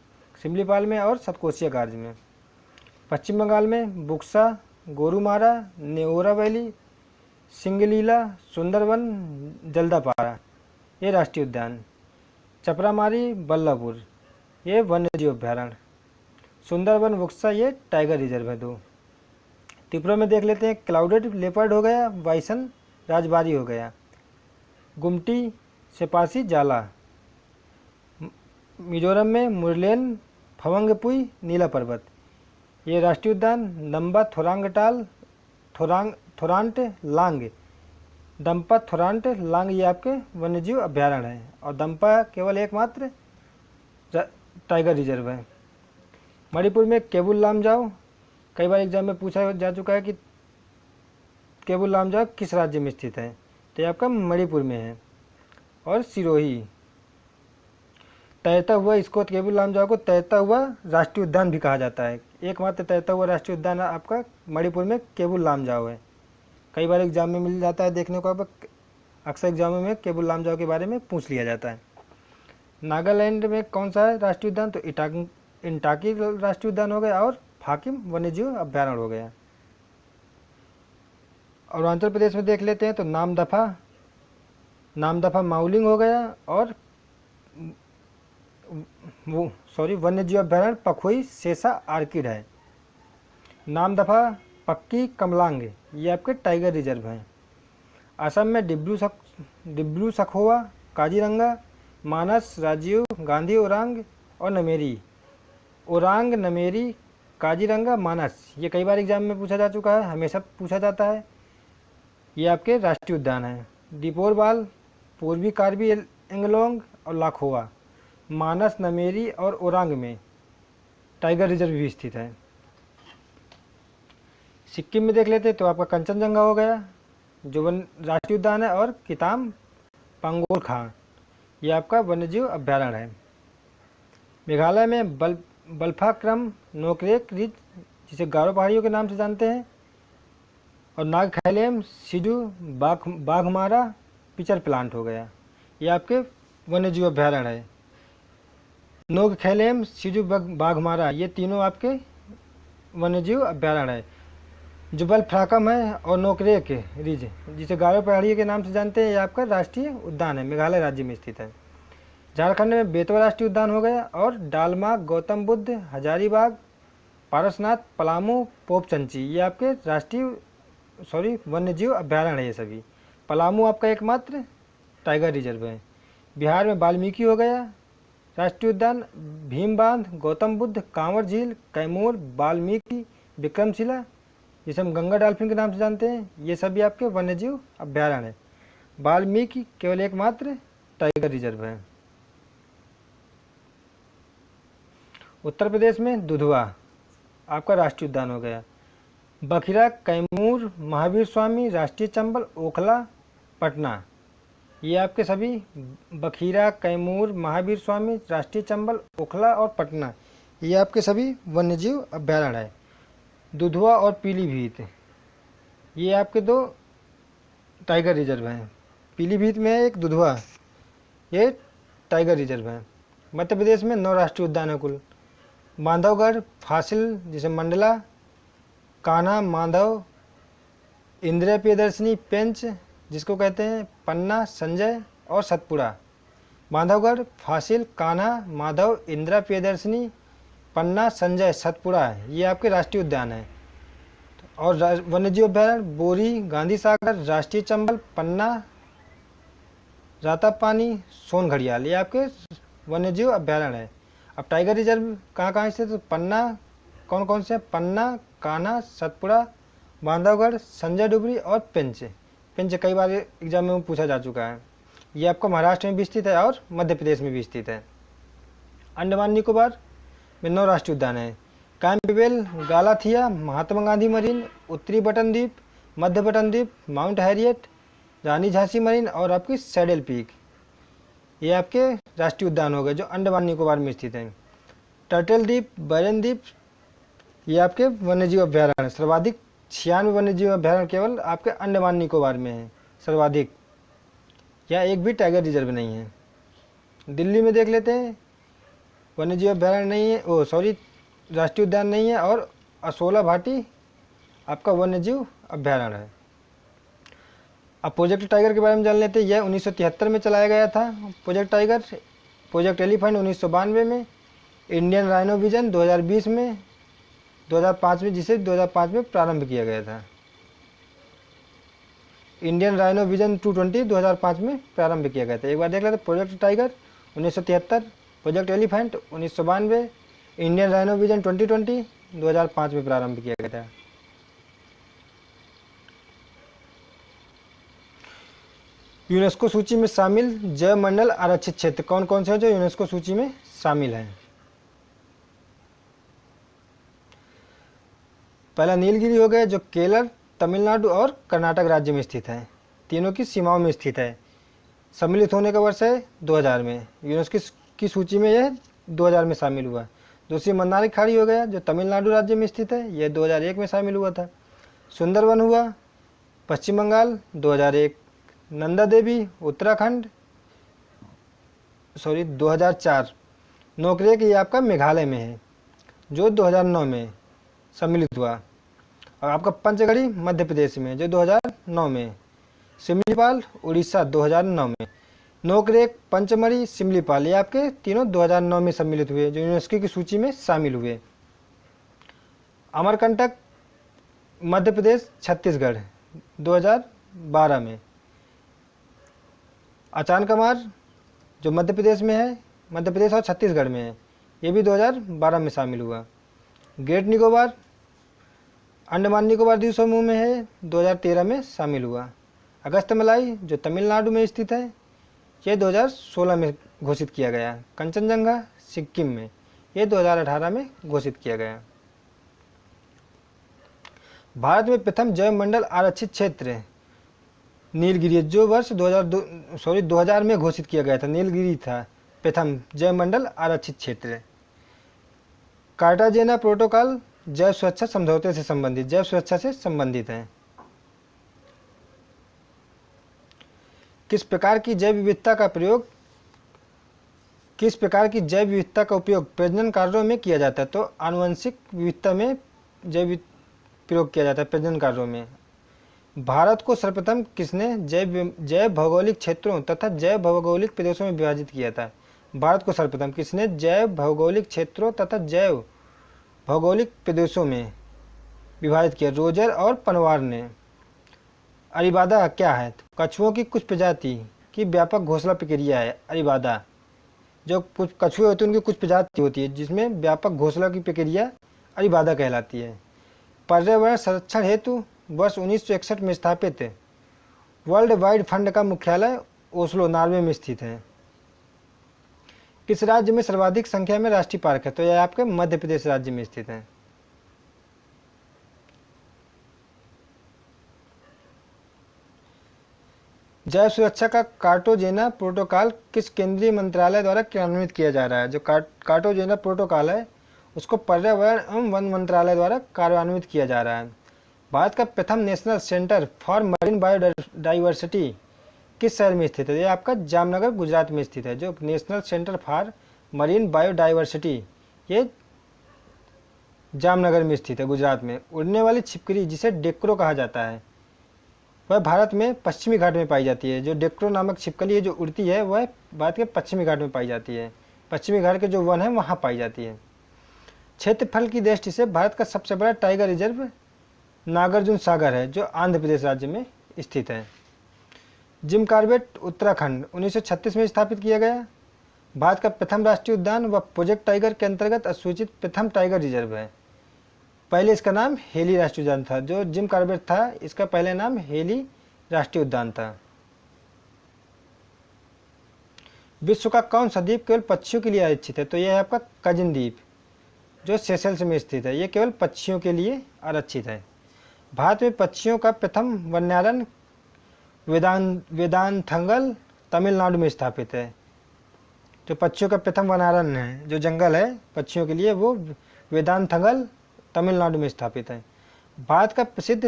सिमलीपाल में और सतकोसिया गाज में। पश्चिम बंगाल में बुक्सा, गोरुमारा, नेओरा वैली, सिंगलीला, सुंदरवन, जल्दापारा ये राष्ट्रीय उद्यान। चपरामारी, बल्लापुर ये वन्यजीव अभ्यारण्य। सुंदरवन, बुक्सा ये टाइगर रिजर्व है 2। त्रिपुरा में देख लेते हैं क्लाउडेड लेपर्ड हो गया, बाइसन राजबारी हो गया, गुमटी, सेपासी, जाला। मिजोरम में मुरलेन, फवंगपुई, नीला पर्वत ये राष्ट्रीय उद्यान। दम्बा, थोरांगटाल, थोरांट लांग, दम्पा, थोरांट लांग ये आपके वन्यजीव अभ्यारण्य है और दम्पा केवल एकमात्र टाइगर रिजर्व है। मणिपुर में केबुल लामजाओ, कई बार एग्जाम में पूछा जा चुका है कि केबुल लामजाओ किस राज्य में स्थित है, तो ये आपका मणिपुर में है। और सिरोही तैरता हुआ, इसको केबुल लामजाओ को तैरता हुआ राष्ट्रीय उद्यान भी कहा जाता है। एकमात्र तैरता हुआ राष्ट्रीय उद्यान आपका मणिपुर में केबुल लामजाओ है। कई बार एग्जाम में मिल जाता है देखने को, अक्सर एग्जामों में केबुल लामजाओ के बारे में पूछ लिया जाता है। नागालैंड में कौन सा है राष्ट्रीय उद्यान, तो इंटाकी राष्ट्रीय उद्यान हो गया और फाकिम वन्यजीव अभ्यारण्य हो गया। अरुणाचल प्रदेश में देख लेते हैं तो नामदफा माउलिंग हो गया और वन्यजीव अभ्यारण्य पखोई शेषा आर्किड है। नामदफा, पक्की, कमलांग ये आपके टाइगर रिजर्व हैं। असम में डिब्रू सखोवा, काजीरंगा, मानस, राजीव गांधी ओरांग और नमेरी। ओरांग, नमेरी, काजीरंगा, मानस ये कई बार एग्जाम में पूछा जा चुका है, हमेशा पूछा जाता है। ये आपके राष्ट्रीय उद्यान हैं। दीपोरबाल, पूर्वी कार्बी एंगलोंग और लाखोवा, मानस, नमेरी और ओरांग में टाइगर रिजर्व भी स्थित है। सिक्किम में देख लेते तो आपका कंचनजंगा हो गया जो राष्ट्रीय उद्यान है और किताम पंगोर खां ये आपका वन्यजीव अभ्यारण्य है। मेघालय में बल्फाक्रम नोकरेक रिज जिसे गारो पहाड़ियों के नाम से जानते हैं और नागखैलेम, सिजू, बाघमारा, पिचर प्लांट हो गया ये आपके वन्यजीव अभ्यारण्य है। नोगखैलेम, सिजू, बाघमारा ये तीनों आपके वन्यजीव अभ्यारण्य है। जुबल फ्राकम है और नोकरेक रिज जिसे गारो पहाड़ियों के नाम से जानते हैं ये आपका राष्ट्रीय उद्यान है, मेघालय राज्य में स्थित है। झारखंड में बेतवा राष्ट्रीय उद्यान हो गया और डालमा, गौतम बुद्ध, हजारीबाग, पारसनाथ, पलामू, पोपचंची ये आपके वन्यजीव अभ्यारण्य है ये सभी। पलामू आपका एकमात्र टाइगर रिजर्व है। बिहार में वाल्मीकि हो गया राष्ट्रीय उद्यान, भीम बांध, गौतम बुद्ध, कांवर झील, कैमूर, वाल्मीकि, विक्रमशिला जिसे हम गंगा डॉल्फिन के नाम से जानते हैं ये सभी आपके वन्यजीव अभ्यारण्य है। वाल्मीकि केवल एकमात्र टाइगर रिजर्व है। उत्तर प्रदेश में दुधवा आपका राष्ट्रीय उद्यान हो गया। बखिरा, कैमूर, महावीर स्वामी, राष्ट्रीय चंबल, ओखला, पटना ये आपके सभी बखीरा, कैमूर, महावीर स्वामी, राष्ट्रीय चंबल, ओखला और पटना ये आपके सभी वन्यजीव अभ्यारण्य है। दुधवा और पीलीभीत ये आपके 2 टाइगर रिजर्व हैं। पीलीभीत में एक दुधवा ये टाइगर रिजर्व है। मध्य प्रदेश में 9 राष्ट्रीय उद्यान है कुल। बांधवगढ़, फासिल जिसे मंडला, कान्हा, माधव, इंदिरा प्रियदर्शनी, पेंच जिसको कहते हैं, पन्ना, संजय और सतपुड़ा। बांधवगढ़, फासिल, कान्हा, माधव, इंदिरा प्रियदर्शनी, पन्ना, संजय, सतपुड़ा ये आपके राष्ट्रीय उद्यान है। और वन्यजीव अभ्यारण्य बोरी, गांधी सागर, राष्ट्रीय चंबल, पन्ना, रातापानी, सोन घड़ियाल ये आपके वन्यजीव अभ्यारण्य है। अब टाइगर रिजर्व कहाँ कहाँ स्थित है तो पन्ना कौन कौन से, पन्ना, कान्हा, सतपुड़ा, बांधवगढ़, संजय डुबरी और पेंच पिंच कई बार एग्जाम में पूछा जा चुका है। ये आपका महाराष्ट्र में भी स्थित है और मध्य प्रदेश में भी स्थित है। अंडमान निकोबार में 9 राष्ट्रीय उद्यान हैं। कैंपबेल, गालाथिया, महात्मा गांधी मरीन, उत्तरी बटन द्वीप, मध्य बटन द्वीप, माउंट हैरियट, रानी झांसी मरीन और आपकी सैडल पीक, ये आपके राष्ट्रीय उद्यान हो गए जो अंडमान निकोबार में स्थित हैं। टर्टल द्वीप, बैरन द्वीप, ये आपके वन्यजीव अभ्यारण्य, सर्वाधिक 96 वन्यजीव अभ्यारण्य केवल आपके अंडमान निकोबार में है सर्वाधिक, यहाँ एक भी टाइगर रिजर्व नहीं है। दिल्ली में देख लेते हैं, वन्यजीव अभ्यारण्य नहीं है, राष्ट्रीय उद्यान नहीं है, और असोला भाटी आपका वन्यजीव अभ्यारण्य है। अब प्रोजेक्ट टाइगर के बारे में जान लेते हैं। यह 1973 में चलाया गया था प्रोजेक्ट टाइगर, प्रोजेक्ट एलिफेंट 1992 में, इंडियन राइनो विजन 2020 में, 2005 में, जिसे 2005 में प्रारंभ किया गया था। इंडियन राइनो विजन 220 2005 में प्रारंभ किया गया था। एक बार देख लेते, project tiger 1973, project elephant 1992, Indian rhino vision 2020 2005 में प्रारंभ किया गया था। यूनेस्को सूची में शामिल जैव मंडल आरक्षित क्षेत्र कौन कौन से हैं जो यूनेस्को सूची में शामिल हैं? पहला नीलगिरी हो गया जो केरल, तमिलनाडु और कर्नाटक राज्य में स्थित है, तीनों की सीमाओं में स्थित है। सम्मिलित होने का वर्ष है 2000 में, यूनेस्को की सूची में यह 2000 में शामिल हुआ। दूसरी मंदारी खाड़ी हो गया जो तमिलनाडु राज्य में स्थित है, यह 2001 में शामिल हुआ था। सुंदरवन हुआ पश्चिम बंगाल 2001, नंदा देवी उत्तराखंड 2004, नोकरेक ये आपका मेघालय में है जो 2009 में सम्मिलित हुआ, और आपका पंचगढ़ी मध्य प्रदेश में जो 2009 में, सिमलीपाल उड़ीसा 2009 में, नोकरेक, पंचमढ़ी, सिमलीपाल ये आपके तीनों 2009 में सम्मिलित हुए जो यूनेस्को की सूची में शामिल हुए। अमरकंटक मध्य प्रदेश छत्तीसगढ़ 2012 में, अचानकमार जो मध्य प्रदेश में है, मध्य प्रदेश और छत्तीसगढ़ में है, ये भी 2012 में शामिल हुआ। ग्रेट निकोबार अंडमान निकोबार द्वीप समूह में है, 2013 में शामिल हुआ। अगस्तमलाई जो तमिलनाडु में स्थित है, ये 2016 में घोषित किया गया। कंचनजंगा सिक्किम में, ये 2018 में घोषित किया गया। भारत में प्रथम जैव मंडल आरक्षित क्षेत्र नीलगिरी जो वर्ष 2000 में घोषित किया गया था, नीलगिरी था प्रथम जैव मंडल आरक्षित क्षेत्र। कार्टाजेना प्रोटोकॉल जैव सुरक्षा समझौते से संबंधित, जैव सुरक्षा से संबंधित है। किस प्रकार की जैव विविधता का उपयोग प्रजनन कार्यों में किया जाता है? तो आनुवंशिक विविधता में जैव प्रयोग किया जाता है प्रजनन कार्यों में। भारत को सर्वप्रथम किसने जैव भौगोलिक क्षेत्रों तथा जैव भौगोलिक प्रदेशों में विभाजित किया था? भारत को सर्वप्रथम किसने जैव भौगोलिक क्षेत्रों तथा जैव भौगोलिक प्रदेशों में विभाजित किया? रोजर और पनवार ने। अरीबादा क्या है? कछुओं की कुछ प्रजाति की व्यापक घोंसला प्रक्रिया है अरीबादा। जो कुछ कछुए होते हैं उनकी कुछ प्रजाति होती है जिसमें व्यापक घोंसला की प्रक्रिया अरीबादा कहलाती है। पर्यावरण संरक्षण हेतु वर्ष 1961 में स्थापित वर्ल्ड वाइड फंड का मुख्यालय ओस्लो नॉर्वे में स्थित है। किस राज्य में सर्वाधिक संख्या में राष्ट्रीय पार्क है? तो यह आपके मध्य प्रदेश राज्य में स्थित है। जैव सुरक्षा का कार्टाजेना प्रोटोकॉल किस केंद्रीय मंत्रालय द्वारा क्रियान्वित किया जा रहा है? जो कार्टाजेना प्रोटोकॉल है उसको पर्यावरण एवं वन मंत्रालय द्वारा कार्यान्वित किया जा रहा है। भारत का प्रथम national centre for marine biodiversity किस शहर में स्थित है? ये आपका जामनगर गुजरात में स्थित है। जो national centre for marine biodiversity ये जामनगर में स्थित है गुजरात में। उड़ने वाली छिपकली जिसे डेक्रो कहा जाता है वह भारत में पश्चिमी घाट में पाई जाती है। जो डेक्रो नामक छिपकली है जो उड़ती है वह भारत के पश्चिमी घाट में पाई जाती है। पश्चिमी घाट के जो वन है वहाँ पाई जाती है। क्षेत्रफल की दृष्टि से भारत का सबसे बड़ा टाइगर रिजर्व नागार्जुन सागर है जो आंध्र प्रदेश राज्य में स्थित है। जिम कॉर्बेट उत्तराखंड 1936 में स्थापित किया गया। भारत का प्रथम राष्ट्रीय उद्यान व प्रोजेक्ट टाइगर के अंतर्गत सूचित प्रथम टाइगर रिजर्व है। पहले इसका नाम हेली राष्ट्रीय उद्यान था। जो जिम कॉर्बेट था इसका पहले नाम हेली राष्ट्रीय उद्यान था। विश्व का कौन सा द्वीप केवल पक्षियों के लिए आरक्षित है? तो यह है आपका कजिन द्वीप, जो सेशल्स में स्थित है। ये केवल पक्षियों के लिए आरक्षित है। भारत में पक्षियों का प्रथम वन्यारण्य वेदांथंगल तमिलनाडु में स्थापित है। जो पक्षियों का प्रथम वनारण्य है, जो जंगल है पक्षियों के लिए, वो वेदांथंगल तमिलनाडु में स्थापित है। भारत का प्रसिद्ध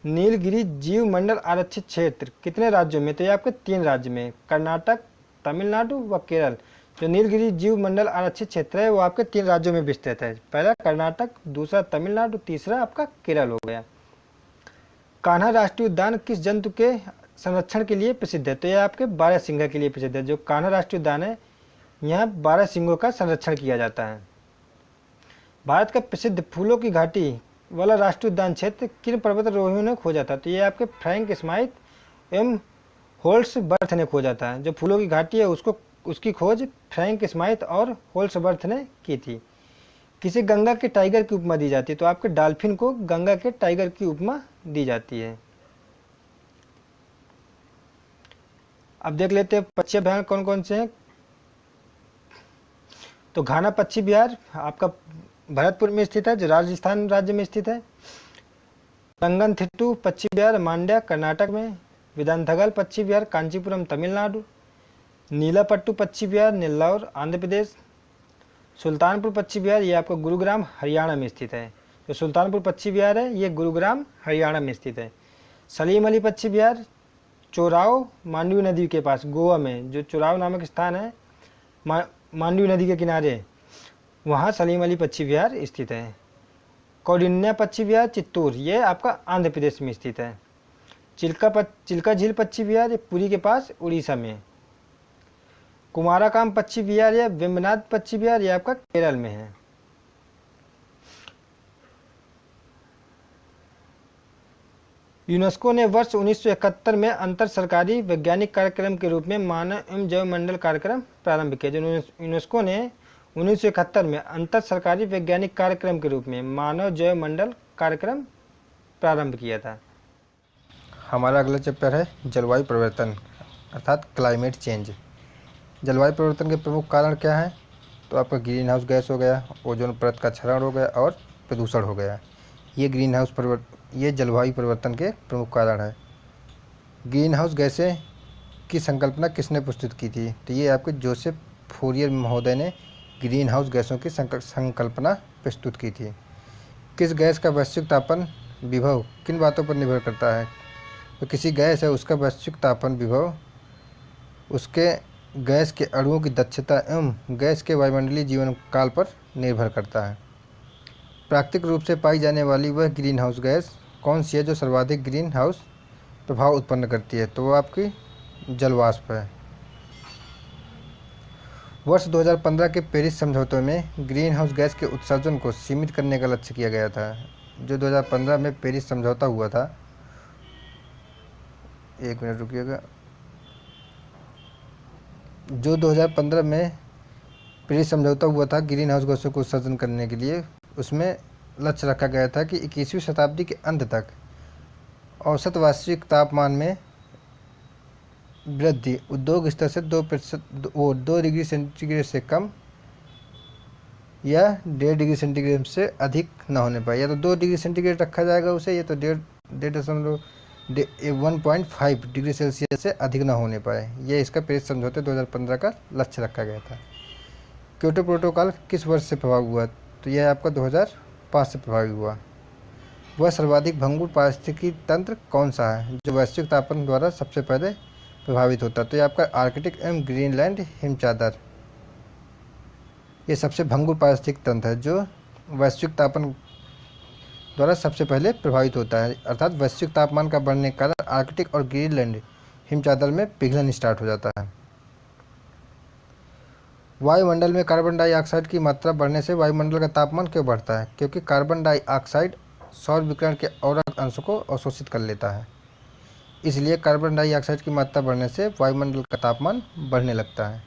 नीलगिरी जीव मंडल आरक्षित क्षेत्र कितने राज्यों में? तो ये आपके 3 राज्य में, कर्नाटक, तमिलनाडु व केरल। जो नीलगिरी जीव मंडल आरक्षित क्षेत्र है वो आपके 3 राज्यों में विस्तृत है। पहला कर्नाटक, दूसरा तमिलनाडु, तीसरा आपका केरल हो गया। कान्हा राष्ट्रीय उद्यान किस जंतु के संरक्षण के लिए प्रसिद्ध है? तो यह आपके 12 सिंह के लिए प्रसिद्ध है। जो कान्हा राष्ट्रीय उद्यान है, यहाँ 12 सिंहों का संरक्षण किया जाता है। भारत का प्रसिद्ध फूलों की घाटी वाला राष्ट्रीय उद्यान क्षेत्र किन पर्वतारोहियों ने खोजा था? तो ये आपके फ्रैंक स्माइथ एवं होल्सबर्थ ने खोजा था। जो फूलों की घाटी है उसकी खोज फ्रैंक स्माइथ और होल्सबर्थ ने की थी। किसे गंगा के टाइगर की उपमा दी जाती है? तो आपके डॉल्फिन को गंगा के टाइगर की उपमा दी जाती है। अब देख लेते हैं पक्षी अभयारण्य कौन कौन से हैं। तो घाना पक्षी विहार आपका भरतपुर में स्थित है, जो राजस्थान राज्य में स्थित है। रंगनथिट्टू पक्षी विहार मांड्या कर्नाटक में। विदांथगल पक्षी विहार कांचीपुरम तमिलनाडु। नीलापट्टू पक्षी विहार नेल्लौर आंध्र प्रदेश। सुल्तानपुर पक्षी विहार ये आपका गुरुग्राम हरियाणा में स्थित है। जो सुल्तानपुर पक्षी विहार है ये गुरुग्राम हरियाणा में स्थित है। सलीम अली पक्षी विहार चोराव मांडवी नदी के पास गोवा में, जो चोराव नामक स्थान है मांडवी नदी के किनारे, वहाँ सलीम अली पक्षी विहार स्थित है। कौंडिन्या पक्षी विहार चित्तूर ये आपका आंध्र प्रदेश में स्थित है। चिल्का झील पक्षी विहार ये पुरी के पास उड़ीसा में। कुमाराकाम पक्षी विहार या वेम्बनाथ पक्षी विहार ये आपका केरल में है। यूनेस्को ने वर्ष 1971 में अंतर सरकारी वैज्ञानिक कार्यक्रम के रूप में मानव एवं जैव मंडल कार्यक्रम प्रारंभ किया। जो यूनेस्को ने 1971 में अंतर सरकारी वैज्ञानिक कार्यक्रम के रूप में मानव जैव मंडल कार्यक्रम प्रारंभ किया था। हमारा अगला चैप्टर है जलवायु परिवर्तन अर्थात क्लाइमेट चेंज। जलवायु परिवर्तन के प्रमुख कारण क्या हैं? तो आपका ग्रीन हाउस गैस हो गया, ओजोन परत का क्षरण हो गया और प्रदूषण हो गया। ये जलवायु परिवर्तन के प्रमुख कारण है। ग्रीन हाउस गैसें की संकल्पना किसने प्रस्तुत की थी? तो ये आपके जोसेफ फोरियर महोदय ने ग्रीन हाउस गैसों की संकल्पना प्रस्तुत की थी। किस गैस का वैश्विक तापन विभव किन बातों पर निर्भर करता है? तो किसी गैस है उसका वैश्विक तापन विभव उसके गैस के अणुओं की दक्षता एवं गैस के वायुमंडलीय जीवन काल पर निर्भर करता है। प्राकृतिक रूप से पाई जाने वाली वह ग्रीन हाउस गैस कौन सी है जो सर्वाधिक ग्रीन हाउस प्रभाव उत्पन्न करती है? तो वो आपकी जलवाष्प है। वर्ष 2015 के पेरिस समझौते में ग्रीन हाउस गैस के उत्सर्जन को सीमित करने का लक्ष्य किया गया था। जो 2015 में पेरिस समझौता हुआ था, एक मिनट रुकिएगा, जो 2015 में पेरिस समझौता हुआ था ग्रीन हाउस गैसों को उत्सर्जन करने के लिए, उसमें लक्ष्य रखा गया था कि 21वीं शताब्दी के अंत तक औसत वैश्विक तापमान में वृद्धि उद्योग स्तर से 2 डिग्री सेंटीग्रेड से कम या 1.5 डिग्री सेंटीग्रेड से अधिक न होने पाए। या तो 2 डिग्री सेंटीग्रेड रखा जाएगा उसे, या तो 1.5 डिग्री सेल्सियस से अधिक न होने पाए। यह इसका पेरिस समझौते 2015 का लक्ष्य रखा गया था। क्योटो प्रोटोकॉल किस वर्ष से प्रभावी हुआ? तो यह आपका 2005 से प्रभावी हुआ। वह सर्वाधिक भंगुर पारिस्थितिकी तंत्र कौन सा है जो वैश्विक तापन द्वारा सबसे पहले प्रभावित होता है? तो यह आपका आर्कटिक एवं ग्रीनलैंड हिमचादर, ये सबसे भंगुर पारिस्थितिक तंत्र है जो वैश्विक तापन द्वारा सबसे पहले प्रभावित होता है। अर्थात वैश्विक तापमान का बढ़ने के कारण आर्कटिक और ग्रीनलैंड हिमचादर में पिघलन स्टार्ट हो जाता है। वायुमंडल में कार्बन डाइऑक्साइड की मात्रा बढ़ने से वायुमंडल का तापमान क्यों बढ़ता है? क्योंकि कार्बन डाइऑक्साइड सौर विकिरण के औसत अंश को अवशोषित कर लेता है, इसलिए कार्बन डाइऑक्साइड की मात्रा बढ़ने से वायुमंडल का तापमान बढ़ने लगता है।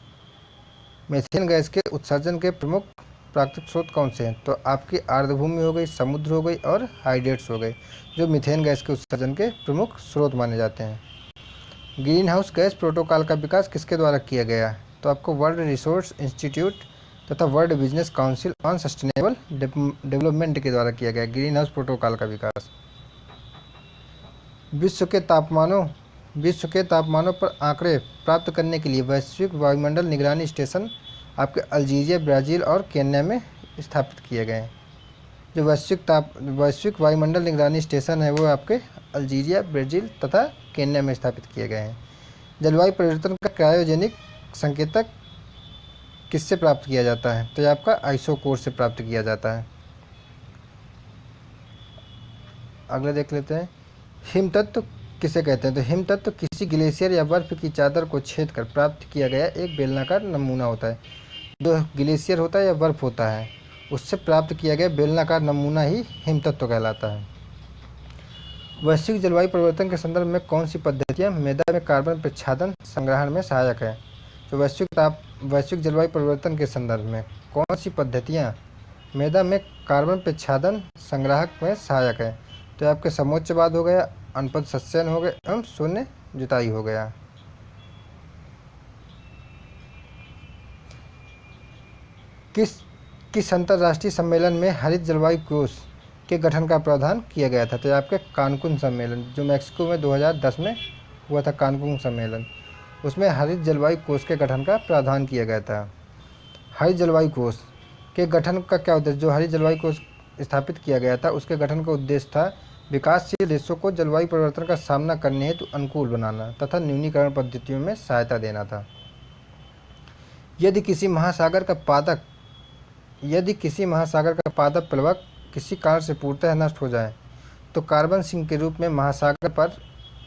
मीथेन गैस के उत्सर्जन के प्रमुख प्राकृतिक स्रोत कौन से हैं? तो आपकी आर्द्रभूमि हो गई, समुद्र हो गई और हाइड्रेट्स हो गए, जो मीथेन गैस के उत्सर्जन के प्रमुख स्रोत माने जाते हैं। ग्रीन हाउस गैस प्रोटोकॉल का विकास किसके द्वारा किया गया? तो आपको वर्ल्ड रिसोर्स इंस्टीट्यूट तथा world business council on sustainable development के द्वारा किया गया ग्रीन हाउस प्रोटोकॉल का विकास। विश्व के तापमानों पर आंकड़े प्राप्त करने के लिए वैश्विक वायुमंडल निगरानी स्टेशन आपके अल्जीरिया, ब्राज़ील और केन्या में स्थापित किए गए हैं। जो वैश्विक वायुमंडल निगरानी स्टेशन है वो आपके अल्जीरिया, ब्राज़ील तथा केन्या में स्थापित किए गए हैं। जलवायु परिवर्तन का क्रायोजेनिक संकेतक किससे प्राप्त किया जाता है? तो ये आपका आइसोकोर से प्राप्त किया जाता है। अगला देख लेते हैं, हिम तत्व किसे कहते हैं? तो हिम तत्व किसी ग्लेशियर या बर्फ की चादर को छेद कर प्राप्त किया गया एक बेलनाकार नमूना होता है। जो ग्लेशियर होता है या बर्फ होता है उससे प्राप्त किया गया बेलनाकार नमूना ही हिम तत्व कहलाता है। वैश्विक जलवायु परिवर्तन के संदर्भ में कौन सी पद्धतियाँ मृदा में कार्बन प्रच्छादन संग्रहण में सहायक है? तो वैश्विक जलवायु परिवर्तन के संदर्भ में कौन सी पद्धतियाँ मृदा में कार्बन प्रच्छादन संग्राहक में सहायक है? तो आपके समोच्चवाद हो गया, अनपद सस्यन हो गए एवं शून्य जुताई हो गया। किस अंतर्राष्ट्रीय सम्मेलन में हरित जलवायु कोष के गठन का प्रावधान किया गया था? तो ये आपके कानकुन सम्मेलन, जो मैक्सिको में 2010 में हुआ था, कानकुन सम्मेलन, उसमें हरित जलवायु कोष के गठन का प्रावधान किया गया था। हरित जलवायु कोष के गठन का क्या उद्देश्य? जो हरित जलवायु कोष स्थापित किया गया था उसके गठन का उद्देश्य था विकासशील देशों को जलवायु परिवर्तन का सामना करने हेतु अनुकूल बनाना तथा न्यूनीकरण पद्धतियों में सहायता देना था। यदि किसी महासागर का पादप प्लवक किसी कारण से पूर्णतः नष्ट हो जाए तो कार्बन सिंक के रूप में महासागर पर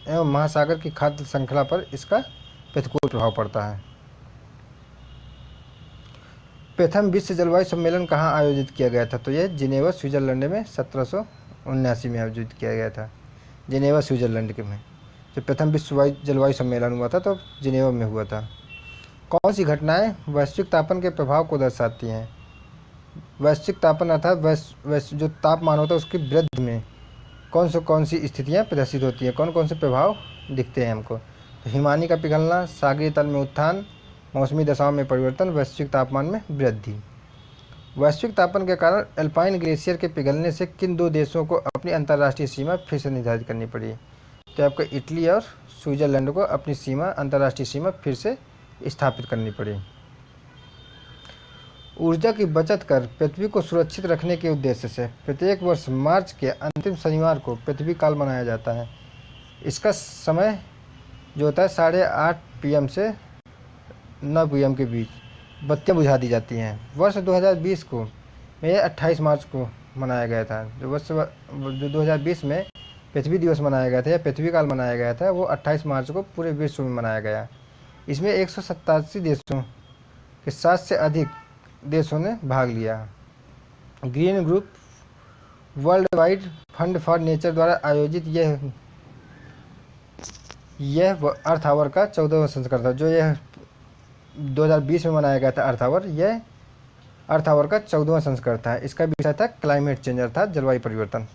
एवं महासागर की खाद्य श्रृंखला पर इसका प्रतिकूल प्रभाव पड़ता है। प्रथम विश्व जलवायु सम्मेलन कहाँ आयोजित किया गया था? तो यह जिनेवा, स्विट्जरलैंड में 1779 में आयोजित किया गया था। जिनेवा, स्विट्जरलैंड के में जो प्रथम विश्व जलवायु सम्मेलन हुआ था तो जिनेवा में हुआ था। कौन सी घटनाएं वैश्विक तापन के प्रभाव को दर्शाती हैं? वैश्विक तापन अर्थात जो तापमान होता है उसकी वृद्धि में कौन सी स्थितियाँ प्रदर्शित होती हैं, कौन कौन से प्रभाव दिखते हैं हमको? तो हिमानी का पिघलना, सागरीय तल में उत्थान, मौसमी दशाओं में परिवर्तन, वैश्विक तापमान में वृद्धि। वैश्विक तापन के कारण अल्पाइन ग्लेशियर के पिघलने से किन दो देशों को अपनी अंतर्राष्ट्रीय सीमा फिर से निर्धारित करनी पड़ी? तो आपको इटली और स्विट्जरलैंड को अपनी अंतर्राष्ट्रीय सीमा फिर से स्थापित करनी पड़ी। ऊर्जा की बचत कर पृथ्वी को सुरक्षित रखने के उद्देश्य से प्रत्येक वर्ष मार्च के अंतिम शनिवार को पृथ्वी काल मनाया जाता है। इसका समय जो होता है 8:30 PM से 9 PM के बीच बत्तियां बुझा दी जाती हैं। वर्ष 2020 को में 28 मार्च को मनाया गया था। जो 2020 में पृथ्वी दिवस मनाया गया था या पृथ्वी काल मनाया गया था वो 28 मार्च को पूरे विश्व में मनाया गया। इसमें 187 देशों के 7 से अधिक देशों ने भाग लिया। Green group world wide fund for nature द्वारा आयोजित यह अर्थ आवर का 14वां संस्करण था। जो यह 2020 में मनाया गया था अर्थ आवर, यह अर्थ आवर का 14वां संस्करण था। इसका विषय था क्लाइमेट चेंज अर्थात जलवायु परिवर्तन।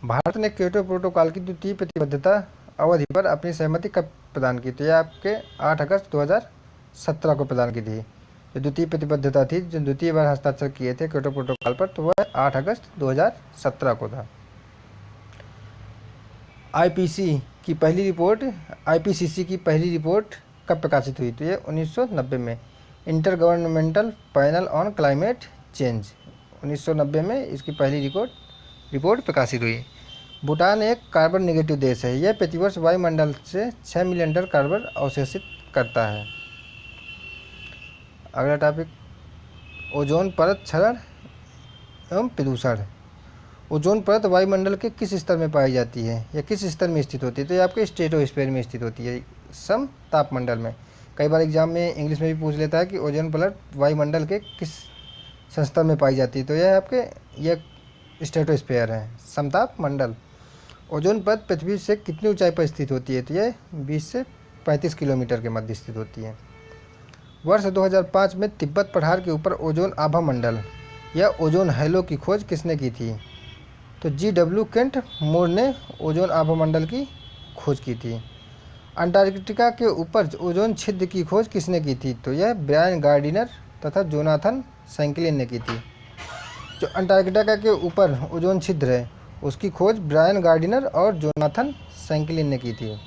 भारत ने क्योटो प्रोटोकॉल की द्वितीय प्रतिबद्धता अवधि पर अपनी सहमति कब प्रदान की? तो यह आपके 8 अगस्त 2017 को प्रदान की थी। जो द्वितीय प्रतिबद्धता थी, जो द्वितीय बार हस्ताक्षर किए थे क्योटो प्रोटोकॉल पर, तो वह 8 अगस्त 2017 को था। आईपीसीसी की पहली रिपोर्ट कब प्रकाशित हुई? तो ये 1990 में। Inter governmental panel on climate change, 1990 में इसकी पहली रिपोर्ट प्रकाशित हुई। भूटान एक कार्बन निगेटिव देश है। यह प्रतिवर्ष वायुमंडल से 6 मिलियन टन कार्बन अवशोषित करता है। अगला टॉपिक, ओजोन परत क्षरण एवं प्रदूषण। ओजोन परत वायुमंडल के किस स्तर में पाई जाती है या किस स्तर में स्थित होती है? तो ये आपके स्ट्रेटोस्फीयर में स्थित होती है, सम तापमंडल में। कई बार एग्जाम में इंग्लिश में भी पूछ लेता है कि ओजोन परत वायुमंडल के किस स्तर में पाई जाती है? तो यह आपके स्ट्रेटोस्फीयर है, समताप मंडल। ओजोन परत पृथ्वी से कितनी ऊंचाई पर स्थित होती है? तो यह 20 से 35 किलोमीटर के मध्य स्थित होती है। वर्ष 2005 में तिब्बत पठार के ऊपर ओजोन आभा मंडल या ओजोन हैलो की खोज किसने की थी? तो GW केंट मूर ने ओजोन आभा मंडल की खोज की थी। अंटार्कटिका के ऊपर ओजोन छिद्र की खोज किसने की थी? तो यह ब्रायन गार्डिनर तथा जोनाथन सैंकलिन ने की थी। जो अंटार्कटिका के ऊपर ओजोन छिद्र है उसकी खोज ब्रायन गार्डिनर और जोनाथन सैंकलिन ने की थी।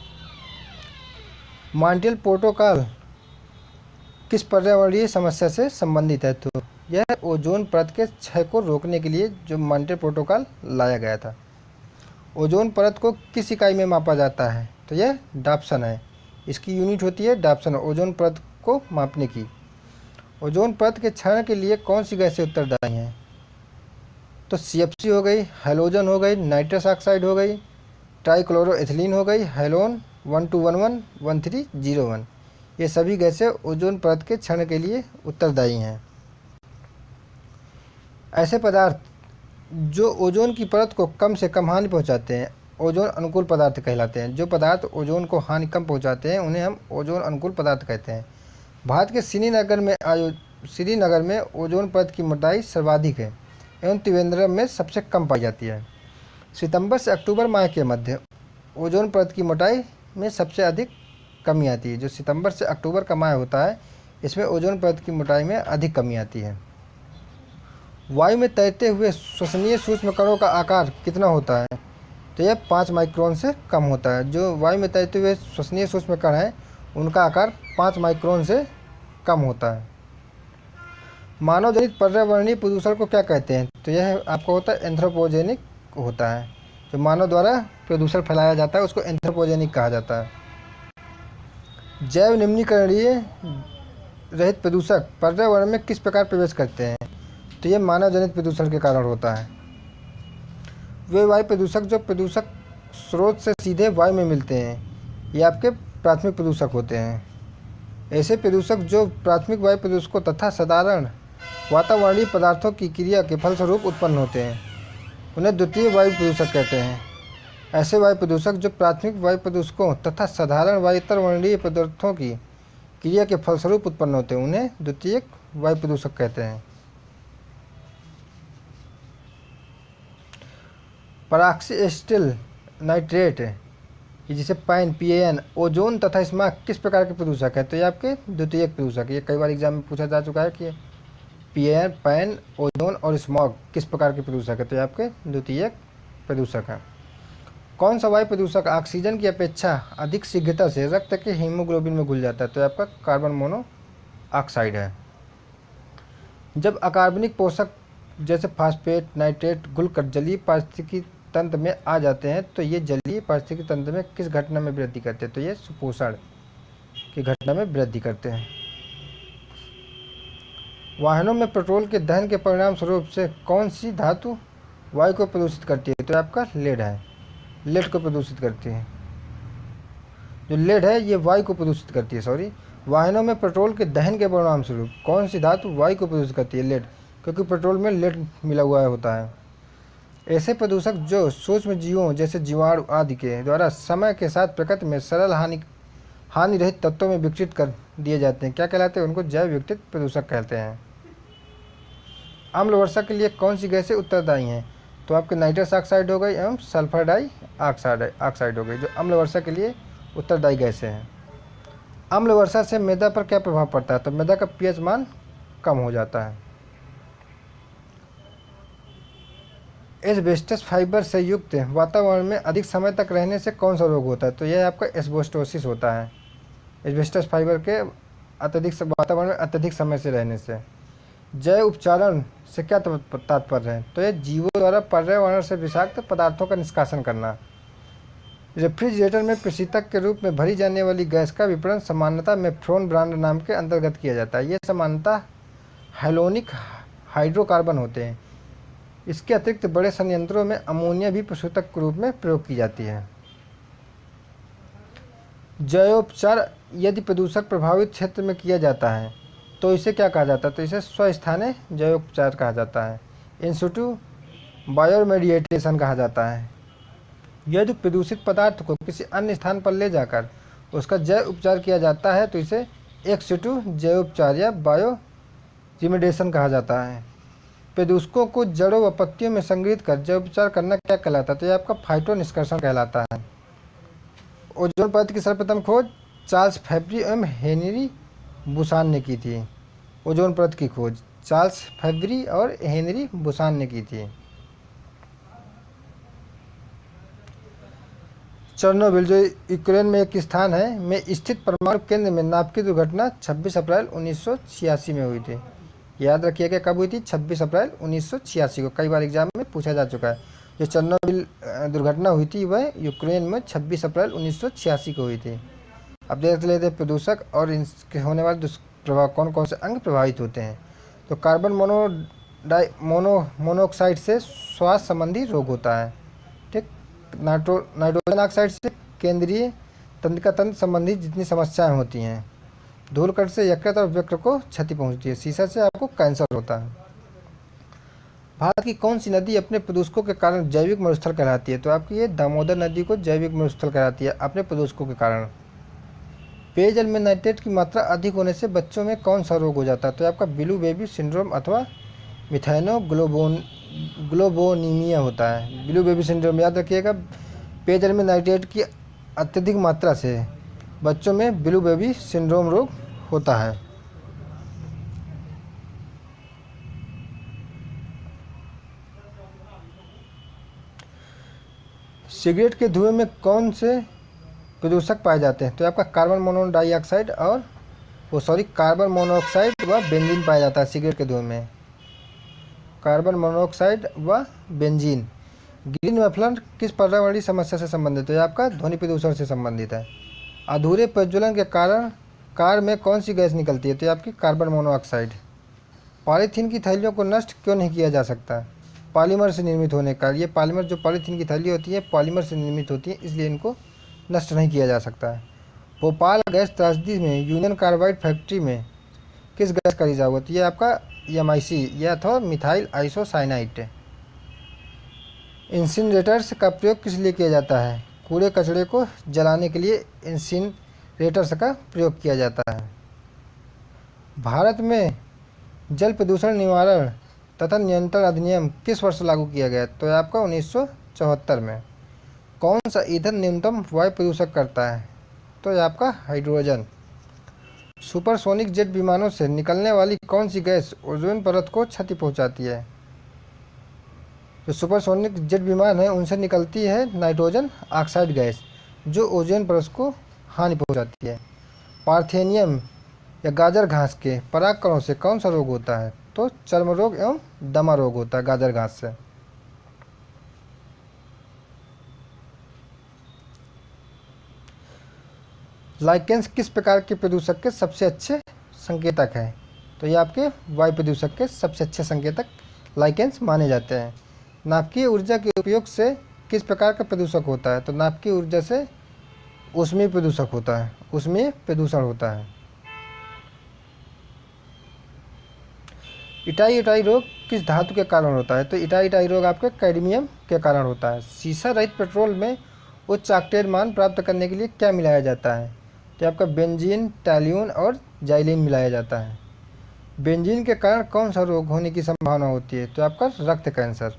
मॉन्ट्रियल प्रोटोकॉल किस पर्यावरणीय समस्या से संबंधित है? तो यह ओजोन परत के क्षय को रोकने के लिए जो मॉन्ट्रियल प्रोटोकॉल लाया गया था। ओजोन परत को किस इकाई में मापा जाता है? तो यह डाप्सन है। इसकी यूनिट होती है डाप्सन, ओजोन परत को मापने की। ओजोन परत के क्षरण के लिए कौन सी गैसें उत्तरदायी हैं? तो CFC हो गई, हैलोजन हो गई, नाइट्रस ऑक्साइड हो गई, ट्राइक्लोरोएथिलीन हो गई, हैलोन 12111301। ये सभी गैसें ओजोन परत के क्षरण के लिए उत्तरदायी हैं। ऐसे पदार्थ जो ओजोन की परत को कम से कम हानि पहुंचाते हैं ओजोन अनुकूल पदार्थ कहलाते हैं। जो पदार्थ ओजोन को हानि कम पहुंचाते हैं उन्हें हम ओजोन अनुकूल पदार्थ कहते हैं। भारत के श्रीनगर में ओजोन परत की मोटाई सर्वाधिक है एवं त्रिवेंद्रम में सबसे कम पाई जाती है। सितंबर से अक्टूबर माह के मध्य ओजोन परत की मोटाई में सबसे अधिक कमी आती है। जो सितंबर से अक्टूबर का माह होता है इसमें ओजोन परत की मोटाई में अधिक कमी आती है। वायु में तैरते हुए श्वसनीय सूक्ष्म कणों का आकार कितना होता है? तो यह 5 माइक्रोन से कम होता है। जो वायु में तैरते हुए श्वसनीय सूक्ष्म कण हैं उनका आकार 5 माइक्रोन से कम होता है। मानव जनित पर्यावरणीय प्रदूषण को क्या कहते हैं? तो यह आपका होता है एंथ्रोपोजेनिक होता है। जो मानव द्वारा प्रदूषण फैलाया जाता है उसको एंथ्रोपोजेनिक कहा जाता है। जैव निम्नीकरणीय रहित प्रदूषक पर्यावरण में किस प्रकार प्रवेश करते हैं? तो यह मानव जनित प्रदूषण के कारण होता है। वे वायु प्रदूषक जो प्रदूषक स्रोत से सीधे वायु में मिलते हैं ये आपके प्राथमिक प्रदूषक होते हैं। ऐसे प्रदूषक जो प्राथमिक वायु प्रदूषकों तथा साधारण वातावरणीय पदार्थों की क्रिया के फलस्वरूप उत्पन्न होते हैं उन्हें द्वितीय वायु प्रदूषक कहते हैं। ऐसे वायु प्रदूषक जो प्राथमिक वायु प्रदूषकों तथा साधारण वातावरणीय पदार्थों की क्रिया के फलस्वरूप उत्पन्न होते हैं उन्हें द्वितीयक वायु प्रदूषक कहते हैं। पराक्सीएसिटिल नाइट्रेट जिसे PAN ओजोन तथा स्मॉग किस प्रकार के प्रदूषक है? तो ये आपके द्वितीयक प्रदूषक है। ये कई बार एग्जाम में पूछा जा चुका है कि PAN ओजोन और स्मॉग किस प्रकार के प्रदूषक है? तो ये आपके द्वितीयक प्रदूषक है। कौन सा वायु प्रदूषक ऑक्सीजन की अपेक्षा अधिक शीघ्रता से रक्त के हीमोग्लोबिन में घुल जाता है? तो ये आपका कार्बन मोनोऑक्साइड है। जब अकार्बनिक पोषक जैसे फास्फेट, नाइट्रेट घुलकर जलीय पारिस्थितिकी तंत्र में आ जाते हैं तो ये जलीय पारिस्थितिकी तंत्र में किस घटना में वृद्धि करते हैं? तो ये सुपोषण की घटना में वृद्धि करते हैं। वाहनों में पेट्रोल के दहन के परिणाम स्वरूप से कौन सी धातु वायु को प्रदूषित करती है? तो आपका लेड है। लेड को प्रदूषित करती है। जो लेड है ये वायु को प्रदूषित करती है। वाहनों में पेट्रोल के दहन के परिणाम स्वरूप कौन सी धातु वायु को प्रदूषित करती है? लेड, क्योंकि पेट्रोल में लेड मिला हुआ होता है। ऐसे प्रदूषक जो सूक्ष्म जीवों जैसे जीवाणु आदि के द्वारा समय के साथ प्रकृति में सरल हानि रहित तत्वों में विकसित कर दिए जाते हैं क्या कहलाते हैं? उनको जैव विघटित प्रदूषक कहते हैं। अम्ल वर्षा के लिए कौन सी गैसें उत्तरदायी हैं? तो आपके नाइट्रस ऑक्साइड हो गई एवं सल्फर डाइऑक्साइड हो गई जो अम्ल वर्षा के लिए उत्तरदायी गैसें हैं। अम्ल वर्षा से मृदा पर क्या प्रभाव पड़ता है? तो मृदा का pH मान कम हो जाता है। एस्बेस्टस फाइबर से युक्त वातावरण में अधिक समय तक रहने से कौन सा रोग होता है? तो यह आपका एस्बेस्टोसिस होता है। एस्बेस्टस फाइबर के वातावरण में अत्यधिक समय से रहने से। जैव उपचारण से क्या तात्पर्य है? तो यह जीवों द्वारा पर्यावरण से विषाक्त पदार्थों का निष्कासन करना। रेफ्रिजरेटर में प्रशीतक के रूप में भरी जाने वाली गैस का विपणन सामान्यतः मेफ्रॉन ब्रांड नाम के अंतर्गत किया जाता है। ये सामान्यतः हैलोनिक हाइड्रोकार्बन होते हैं। इसके अतिरिक्त बड़े संयंत्रों में अमोनिया भी प्रशीतक के रूप में प्रयोग की जाती है। जैवोपचार यदि प्रदूषक प्रभावित क्षेत्र में किया जाता है तो इसे क्या कहा जाता है? तो इसे स्वस्थानीय जैवोपचार कहा जाता है। इन सिटू बायोमेडिएटेशन कहा जाता है। यदि प्रदूषित पदार्थ को किसी अन्य स्थान पर ले जाकर उसका जैव उपचार किया जाता है तो इसे एक्स सिटू जैव उपचार या बायो रिमेडिएशन कहा जाता है। प्रदूषकों को जड़ों व पत्तियों में संग्रहित कर जैव उपचार करना क्या कहलाता है? तो ये आपका फाइटो निष्कर्षण कहलाता है। ओजोन परत की सर्वप्रथम खोज चार्ल्स फैब्री एवं हेनरी बुसान ने की थी। ओजोन परत की खोज चार्ल्स फैब्री और हेनरी बुसान ने की थी। चेर्नोबिल जो यूक्रेन में एक स्थान है में स्थित परमाणु केंद्र में नाभिक की दुर्घटना 26 अप्रैल 1986 में हुई थी। याद रखिएगा कब हुई थी? 26 अप्रैल 1986 को। कई बार एग्जाम में पूछा जा चुका है। जो चेर्नोबिल दुर्घटना हुई थी वह यूक्रेन में 26 अप्रैल 1986 को हुई थी। अब देख लेते हैं प्रदूषक और इनके होने वाले दुष्प्रभाव कौन कौन से अंग प्रभावित होते हैं। तो कार्बन मोनोऑक्साइड से श्वास संबंधी रोग होता है। ठीक। नाइट्रोजन ऑक्साइड से केंद्रीय तंत्रिका तंत्र संबंधी जितनी समस्याएं होती हैं। धूलकण से यकृत और वृक्क को क्षति पहुंचती है। शीशा से आपको कैंसर होता है। भारत की कौन सी नदी अपने प्रदूषकों के कारण जैविक मरुस्थल कहलाती है? तो आपकी ये दामोदर नदी को जैविक मरुस्थल कहलाती है अपने प्रदूषकों के कारण। पेयजल में नाइट्रेट की मात्रा अधिक होने से बच्चों में कौन सा रोग हो जाता है? तो आपका ब्लू बेबी सिंड्रोम अथवा मिथाइनोग्लोबोनीमिया होता है। ब्लू बेबी सिंड्रोम याद रखिएगा, पेयजल में नाइट्रेट की अत्यधिक मात्रा से बच्चों में ब्लू बेबी सिंड्रोम रोग होता है। सिगरेट के धुएं में कौन से प्रदूषक पाए जाते हैं? तो आपका कार्बन मोनोऑक्साइड व बेंजीन पाया जाता है सिगरेट के धुएं में। कार्बन मोनोऑक्साइड व बेंजीन। ग्रीन मफलर किस पर्यावरणीय समस्या से संबंधित है? आपका ध्वनि प्रदूषण से संबंधित है। अधूरे प्रज्वलन के कारण कार में कौन सी गैस निकलती है? तो आपकी कार्बन मोनोऑक्साइड। पॉलीथीन की थैलियों को नष्ट क्यों नहीं किया जा सकता? पॉलीमर से निर्मित होने का। ये पॉलीमर जो पॉलीथीन की थैली होती है पॉलीमर से निर्मित होती है, इसलिए इनको नष्ट नहीं किया जा सकता है। भोपाल गैस त्रासदी में यूनियन कार्बाइड फैक्ट्री में किस गैस का रिसाव होती है? आपका MIC या अथवा मिथाइल आइसोसाइनाइड। इंसिनरेटर्स का प्रयोग किस लिए किया जाता है? कूड़े कचरे को जलाने के लिए इंसिनरेटर्स का प्रयोग किया जाता है। भारत में जल प्रदूषण निवारण तथा नियंत्रण अधिनियम किस वर्ष लागू किया गया? तो आपका 1974 में। कौन सा ईंधन न्यूनतम वायु प्रदूषक करता है? तो ये आपका हाइड्रोजन। सुपरसोनिक जेट विमानों से निकलने वाली कौन सी गैस ओजोन परत को क्षति पहुंचाती है? जो सुपरसोनिक जेट विमान है उनसे निकलती है नाइट्रोजन ऑक्साइड गैस जो ओजोन परत को हानि पहुंचाती है। पार्थेनियम या गाजर घास के परागकणों से कौन सा रोग होता है? तो चर्म रोग एवं दमा रोग होता है गाजर घास से। लाइकेंस किस प्रकार के प्रदूषक के सबसे अच्छे संकेतक हैं? तो ये आपके वायु प्रदूषक के सबसे अच्छे संकेतक लाइकेंस माने जाते हैं। नाभिकीय ऊर्जा के उपयोग से किस प्रकार का प्रदूषक होता है? तो नाभिकीय ऊर्जा से ऊष्मीय प्रदूषक होता है, ऊष्मीय प्रदूषण होता है। इटाई रोग किस धातु के कारण होता है? तो इटाई रोग आपके कैडमियम के कारण होता है। शीशा रहित पेट्रोल में उच्च ऑक्टेन मान प्राप्त करने के लिए क्या मिलाया जाता है? तो आपका बेंजीन, टॉल्यून और जाइलिन मिलाया जाता है। बेंजीन के कारण कौन सा रोग होने की संभावना होती है? तो आपका रक्त कैंसर।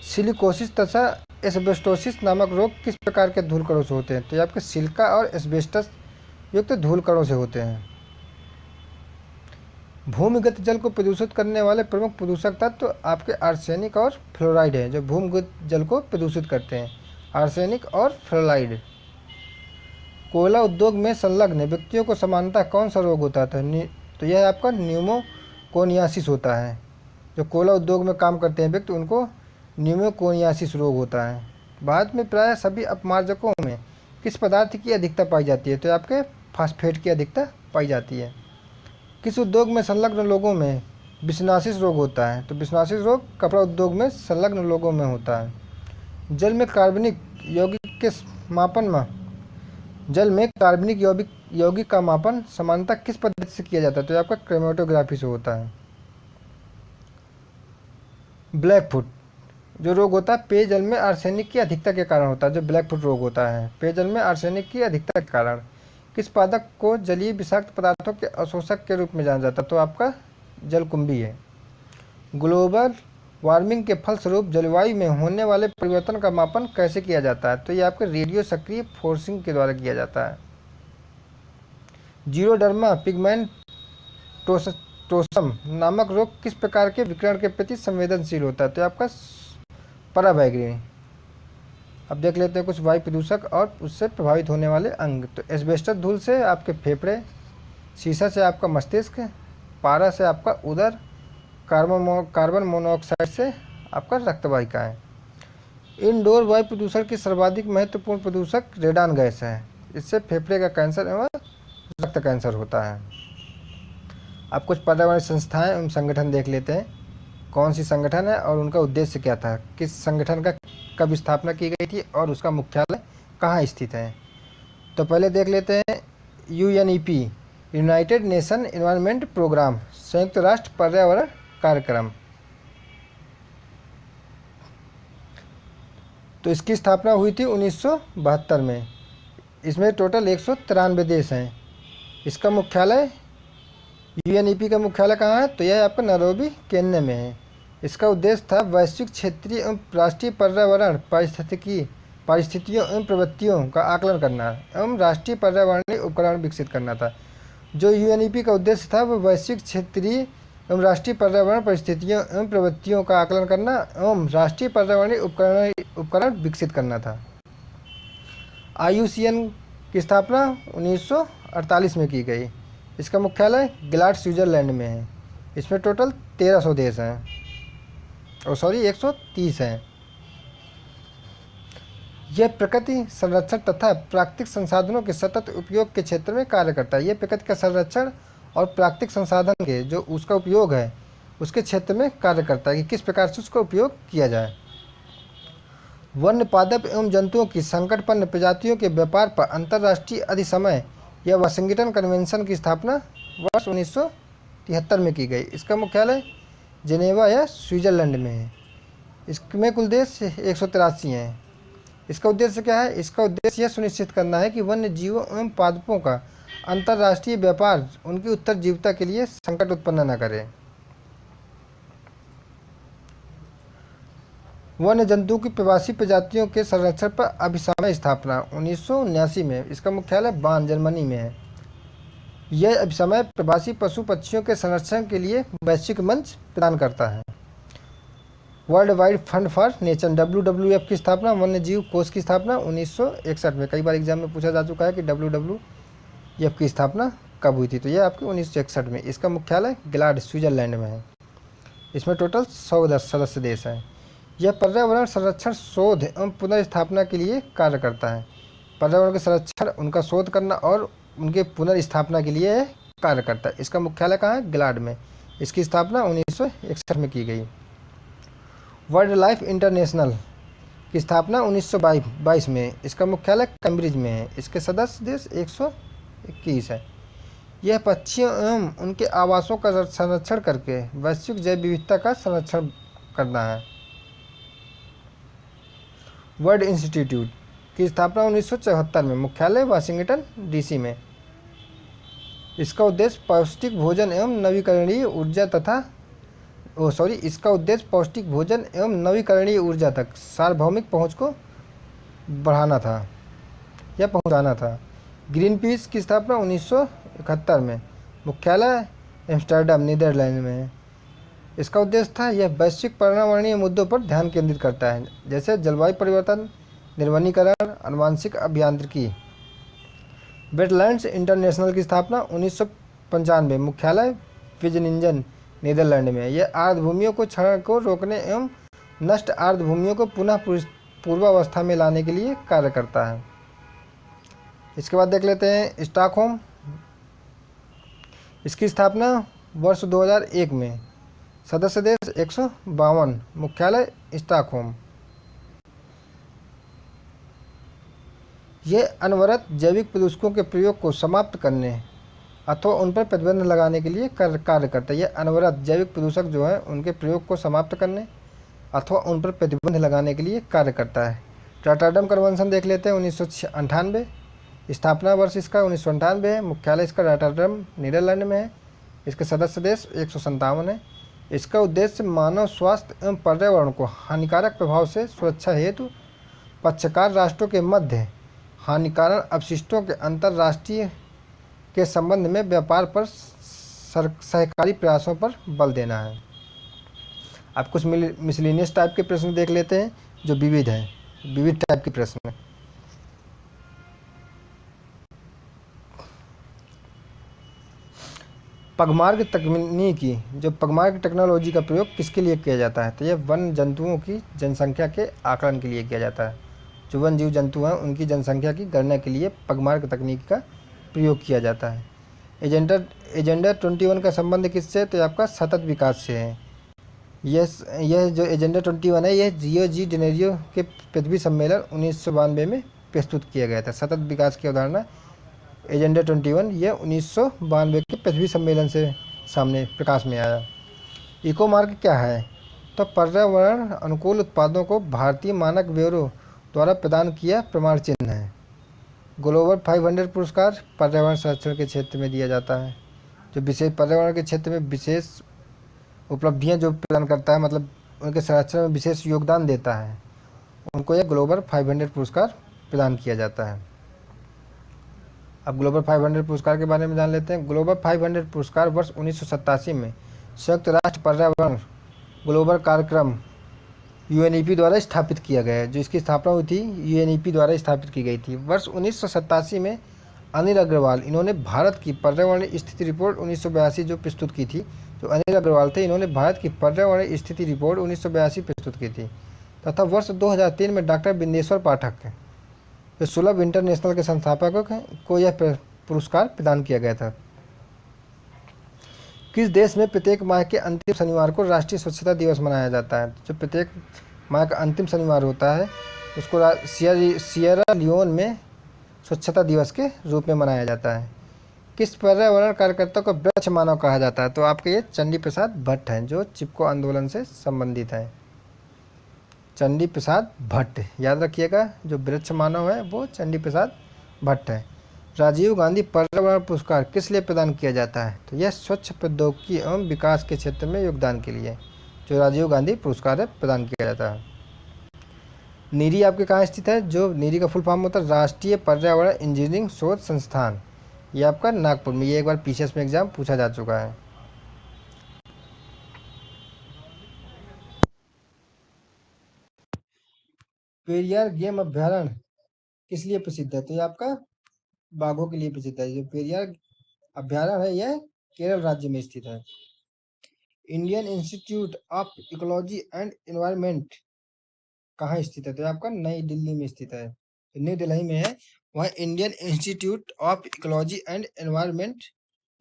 सिलिकोसिस तथा एस्बेस्टोसिस नामक रोग किस प्रकार के धूलकणों से होते हैं? तो ये आपके सिलिका और एस्बेस्टस युक्त धूलकणों से होते हैं। भूमिगत जल को प्रदूषित करने वाले प्रमुख प्रदूषक तत्व आपके आर्सेनिक और फ्लोराइड हैं, जो भूमिगत जल को प्रदूषित करते हैं। आर्सेनिक और फ्लोराइड। कोयला उद्योग में संलग्न व्यक्तियों को सामान्यतः कौन सा रोग होता है? तो यह आपका न्यूमोकोनियासिस होता है। जो कोयला उद्योग में काम करते हैं व्यक्ति उनको न्यूमोकोनियासिस रोग होता है। भारत में प्रायः सभी अपमार्जकों में किस पदार्थ की अधिकता पाई जाती है? तो आपके फास्फेट की अधिकता पाई जाती है। किस उद्योग में संलग्न लोगों में बिस्नासिस रोग होता है? तो बिस्नासिस रोग कपड़ा उद्योग में संलग्न लोगों में होता है। जल में कार्बनिक यौगिक का मापन सामान्यतः किस पद्धति से किया जाता है? तो आपका क्रोमेटोग्राफी से होता है। ब्लैकफुट जो रोग होता है पेयजल में आर्सेनिक की अधिकता के कारण होता है। जो ब्लैकफुट रोग होता है पेयजल में आर्सेनिक की अधिकता के कारण। किस पादप को जलीय विषाक्त पदार्थों के अवशोषक के रूप में जाना जाता है? तो आपका जलकुंभी है। ग्लोबल वार्मिंग के फलस्वरूप जलवायु में होने वाले परिवर्तन का मापन कैसे किया जाता है? तो ये आपके रेडियो सक्रिय फोर्सिंग के द्वारा किया जाता है। जीरोडर्मा पिगमेंटोसम नामक रोग किस प्रकार के विकिरण के प्रति संवेदनशील होता है? तो आपका पराबैंगनी। अब देख लेते हैं कुछ वायु प्रदूषक और उससे प्रभावित होने वाले अंग। तो एस्बेस्टस धूल से आपके फेफड़े, शीशा से आपका मस्तिष्क, पारा से आपका उदर, कार्बन मोनोऑक्साइड से आपका रक्तवाहिकाएं। इनडोर वायु प्रदूषण की सर्वाधिक महत्वपूर्ण प्रदूषक रेडान गैस है। इससे फेफड़े का कैंसर एवं रक्त कैंसर होता है। अब कुछ पर्यावरण संस्थाएं एवं संगठन देख लेते हैं। कौन सी संगठन है और उनका उद्देश्य क्या था, किस संगठन का कब स्थापना की गई थी और उसका मुख्यालय कहाँ स्थित है? तो पहले देख लेते हैं UNEP, United Nation Environment Programme, संयुक्त राष्ट्र पर्यावरण कार्यक्रम। तो इसकी स्थापना हुई थी 1972 में। इसमें टोटल 193 देश हैं। इसका मुख्यालय, यूएनईपी का मुख्यालय कहाँ है? तो यह आपका नैरोबी केन्या में है। इसका उद्देश्य था वैश्विक, क्षेत्रीय एवं राष्ट्रीय पर्यावरण परिस्थितियों एवं प्रवृत्तियों का आकलन करना एवं राष्ट्रीय पर्यावरणीय उपकरण विकसित करना था। जो यूएनईपी का उद्देश्य था वह वैश्विक, क्षेत्रीय एवं राष्ट्रीय पर्यावरण परिस्थितियों एवं प्रवृत्तियों का आकलन करना एवं राष्ट्रीय पर्यावरणीय उपकरण विकसित करना था। IUCN की स्थापना 1948 में की गई। इसका मुख्यालय ग्लाड, स्विट्जरलैंड में है। इसमें टोटल 1300 देश हैं, 130 हैं। यह प्रकृति संरक्षण तथा प्राकृतिक संसाधनों के सतत उपयोग के क्षेत्र में कार्य करता है। यह प्रकृति का संरक्षण और प्राकृतिक संसाधन के जो उसका उपयोग है उसके क्षेत्र में कार्य करता है कि किस प्रकार से उसका उपयोग किया जाए। वन्य पादप एवं जंतुओं की संकटपन्न प्रजातियों के व्यापार पर अंतर्राष्ट्रीय अधिसमय या वाशिंगटन कन्वेंशन की स्थापना वर्ष 1973 में की गई। इसका मुख्यालय जेनेवा या स्विट्जरलैंड में है। इसमें कुल देश 183 हैं। इसका उद्देश्य क्या है? इसका उद्देश्य यह सुनिश्चित करना है कि वन्य जीवों एवं पादपों का अंतर्राष्ट्रीय व्यापार उनकी उत्तरजीविता के लिए संकट उत्पन्न न करे। वन्य जंतु की प्रवासी प्रजातियों के संरक्षण पर अभिसमय स्थापना 1979 में। इसका मुख्यालय बार्न, जर्मनी में है। यह अभिसमय प्रवासी पशु पक्षियों के संरक्षण के लिए वैश्विक मंच प्रदान करता है। World wide fund for nature, WWF की स्थापना, वन्य जीव कोष की स्थापना 1961 में। कई बार एग्जाम में पूछा जा चुका है कि WWF की स्थापना कब हुई थी? तो यह आपकी 1961 में। इसका मुख्यालय ग्लाड, स्विट्जरलैंड में है। इसमें टोटल 100 सदस्य देश हैं। यह पर्यावरण संरक्षण, शोध एवं पुनर्स्थापना के लिए कार्य करता है। पर्यावरण के संरक्षण, उनका शोध करना और उनके पुनर्स्थापना के लिए कार्य करता है। इसका मुख्यालय कहाँ है? ग्लाड में। इसकी स्थापना 1961 में की गई। वाइल्ड लाइफ इंटरनेशनल की स्थापना 1922 में। इसका मुख्यालय कैम्ब्रिज में है। इसके सदस्य देश 121 है। यह पक्षियों एवं उनके आवासों का संरक्षण करके वैश्विक जैव विविधता का संरक्षण करना है। वर्ल्ड इंस्टीट्यूट की स्थापना 1974 में। मुख्यालय वाशिंगटन DC में। इसका उद्देश्य पौष्टिक भोजन एवं नवीकरणीय ऊर्जा तक सार्वभौमिक पहुंच को बढ़ाना था या पहुंचाना था। ग्रीन पीस की स्थापना 1971 में। मुख्यालय एम्स्टर्डम, नीदरलैंड में है। इसका उद्देश्य था यह वैश्विक पर्यावरणीय मुद्दों पर ध्यान केंद्रित करता है, जैसे जलवायु परिवर्तन, निर्वनीकरण, आनुवंशिक अभियांत्रिकी। वेटलैंड्स इंटरनेशनल की स्थापना 1995। मुख्यालय विजनिंजन, नीदरलैंड में। यह आर्द्रभूमियों को क्षरण को रोकने एवं नष्ट आर्द्रभूमियों को पुनः पूर्वावस्था में लाने के लिए कार्य करता है। इसके बाद देख लेते हैं स्टॉकहोम। इसकी स्थापना वर्ष 2001 में। सदस्य देश 152। मुख्यालय स्टॉकहोम। यह अनवरत जैविक प्रदूषकों के प्रयोग को समाप्त करने अथवा उन पर प्रतिबंध लगाने के लिए कार्य करता है। यह अनवरत जैविक प्रदूषक जो है उनके प्रयोग को समाप्त करने अथवा उन पर प्रतिबंध लगाने के लिए कार्य करता है। रॉटरडम कन्वेंशन देख लेते हैं 1998। स्थापना वर्ष इसका 1998 है। मुख्यालय इसका रॉटरडम नीदरलैंड में है। इसके सदस्य देश 157 है। इसका उद्देश्य मानव स्वास्थ्य एवं पर्यावरण को हानिकारक प्रभाव से सुरक्षा हेतु पक्षकार राष्ट्रों के मध्य हानिकारक अपशिष्टों के अंतर्राष्ट्रीय के संबंध में व्यापार पर सहकारी प्रयासों पर बल देना है। आप कुछ मिसलिनियस टाइप के प्रश्न देख लेते हैं जो विविध हैं, विविध टाइप के प्रश्न। पगमार्ग तकनीकी, जो पगमार्ग टेक्नोलॉजी का प्रयोग किसके लिए किया जाता है? तो यह वन जंतुओं की जनसंख्या के आकलन के लिए किया जाता है। जो वन जीव जंतु हैं उनकी जनसंख्या की गणना के लिए पगमार्ग तकनीक का प्रयोग किया जाता है। एजेंडा 21 का संबंध किससे? तो आपका सतत विकास से है। यह जो एजेंडा 21 है, यह रियो डी जेनेरियो के पृथ्वी सम्मेलन 1992 में प्रस्तुत किया गया था। सतत विकास की अवधारणा एजेंडा 21 यह 1992 के पृथ्वी सम्मेलन से सामने प्रकाश में आया। इको मार्क क्या है? तो पर्यावरण अनुकूल उत्पादों को भारतीय मानक ब्यूरो द्वारा प्रदान किया प्रमाण चिन्ह है। ग्लोबल 500 पुरस्कार पर्यावरण संरक्षण के क्षेत्र में दिया जाता है। जो विशेष पर्यावरण के क्षेत्र में विशेष उपलब्धियां जो प्रदान करता है, मतलब उनके संरक्षण में विशेष योगदान देता है, उनको यह ग्लोबल 500 पुरस्कार प्रदान किया जाता है। अब ग्लोबल 500 पुरस्कार के बारे में जान लेते हैं। ग्लोबल 500 पुरस्कार वर्ष 1987 में संयुक्त राष्ट्र पर्यावरण ग्लोबल कार्यक्रम यूएनईपी द्वारा स्थापित किया गया है। जो इसकी स्थापना हुई थी यूएनईपी द्वारा स्थापित की गई थी। वर्ष 1987 में अनिल अग्रवाल, इन्होंने भारत की पर्यावरण स्थिति रिपोर्ट 1982 जो प्रस्तुत की थी, जो अनिल अग्रवाल थे, इन्होंने भारत की पर्यावरण स्थिति रिपोर्ट 1982 प्रस्तुत की थी। तथा वर्ष 2003 में डॉक्टर बिंदेश्वर पाठक, जो सुलभ इंटरनेशनल के संस्थापक हैं, को यह पुरस्कार प्रदान किया गया था। किस देश में प्रत्येक माह के अंतिम शनिवार को राष्ट्रीय स्वच्छता दिवस मनाया जाता है? जो प्रत्येक माह का अंतिम शनिवार होता है उसको सियरा लियोन में स्वच्छता दिवस के रूप में मनाया जाता है। किस पर्यावरण कार्यकर्ता को वृक्ष मानव कहा जाता है? तो आपके ये चंडी प्रसाद भट्ट हैं, जो चिपको आंदोलन से संबंधित हैं। चंडी प्रसाद भट्ट, याद रखिएगा, जो वृक्ष मानव है वो चंडी प्रसाद भट्ट है। राजीव गांधी पर्यावरण पुरस्कार किस लिए प्रदान किया जाता है? तो यह स्वच्छ प्रौद्योगिकी एवं विकास के क्षेत्र में योगदान के लिए जो राजीव गांधी पुरस्कार है प्रदान किया जाता है। नीरी आपके कहाँ स्थित है? जो नीरी का फुल फॉर्म होता है राष्ट्रीय पर्यावरण इंजीनियरिंग शोध संस्थान, ये आपका नागपुर में। ये एक बार पीसीएस में एग्जाम पूछा जा चुका है। पेरियार गेम अभ्यारण्य किस लिए प्रसिद्ध है? तो ये आपका बाघों के लिए प्रसिद्ध है। जो पेरियार अभ्यारण्य है यह केरल राज्य में स्थित है। Indian institute of ecology and environment कहाँ स्थित है? तो आपका नई दिल्ली में स्थित है। तो नई दिल्ली में है वह Indian institute of ecology and environment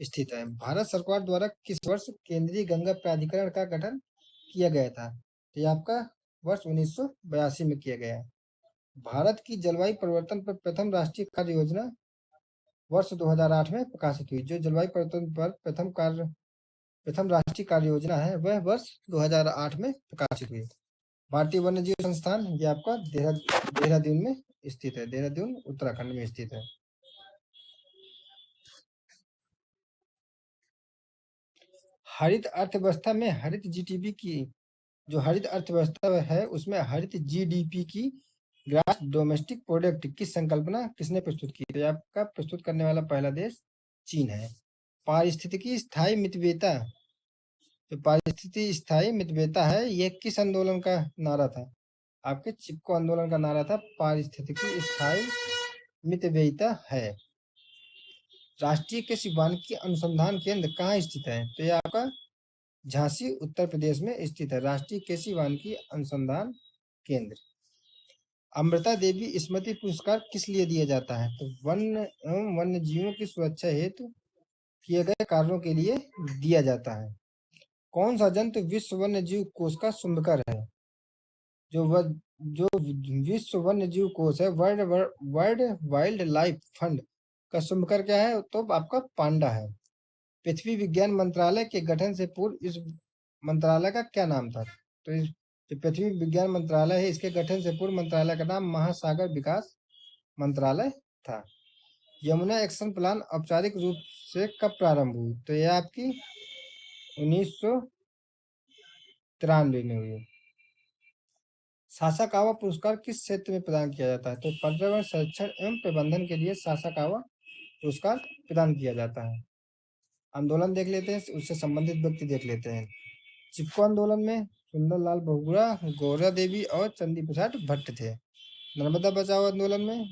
स्थित है। भारत सरकार द्वारा किस वर्ष केंद्रीय गंगा प्राधिकरण का गठन किया गया था? तो ये आपका वर्ष 1982 में किया गया है। भारत की जलवायु परिवर्तन पर प्रथम राष्ट्रीय कार्य योजना वर्ष 2008 में प्रकाशित हुई। जो जलवायु परिवर्तन पर प्रथम राष्ट्रीय कार्य योजना है वह वर्ष 2008 में प्रकाशित हुई। भारतीय वन्यजीव संस्थान ये आपका देहरादून में स्थित है। देहरादून उत्तराखंड में स्थित है। हरित अर्थव्यवस्था में हरित जीडीपी की, जो हरित अर्थव्यवस्था है उसमें हरित जीडीपी की, ग्रॉस डोमेस्टिक प्रोडक्ट की संकल्पना किसने प्रस्तुत की? तो आपका प्रस्तुत करने वाला पहला देश चीन है। पारिस्थितिकी स्थायी मितव्ययिता, जो पारिस्थितिकी स्थायी मितव्ययिता है यह किस आंदोलन का नारा था? आपके चिपको आंदोलन का नारा था पारिस्थितिकी स्थायी मितव्ययिता है। राष्ट्रीय कृषि वानिकी अनुसंधान केंद्र कहाँ स्थित है? तो यह आपका झांसी उत्तर प्रदेश में स्थित है। राष्ट्रीय कृषि वानिकी अनुसंधान केंद्र। अमृता देवी स्मृति पुरस्कार किस लिए दिया जाता है? तो वन्य एवं वन्य जीवों की सुरक्षा हेतु किए गए कार्यों के लिए दिया जाता है। कौन सा जंतु विश्व वन्य जीव कोष का शुंभकर है? जो विश्व वन्य जीव कोष है, वर्ल्ड वाइल्ड लाइफ फंड का शुंभकर क्या है? तो आपका पांडा है। पृथ्वी विज्ञान मंत्रालय के गठन से पूर्व इस मंत्रालय का क्या नाम था? तो इस जो पृथ्वी विज्ञान मंत्रालय है इसके गठन से पूर्व मंत्रालय का नाम महासागर विकास मंत्रालय था। यमुना एक्शन प्लान औपचारिक रूप से कब प्रारंभ हुई? तो यह आपकी 1993 में हुई। सासाकावा पुरस्कार किस क्षेत्र में प्रदान किया जाता है? तो पर्यावरण संरक्षण एवं प्रबंधन के लिए सासाकावा पुरस्कार प्रदान किया जाता है। आंदोलन देख लेते हैं, उससे संबंधित व्यक्ति देख लेते हैं। चिपको आंदोलन में सुंदरलाल बहुगुणा, गौरा देवी और चंदी प्रसाद भट्ट थे। नर्मदा बचाओ आंदोलन में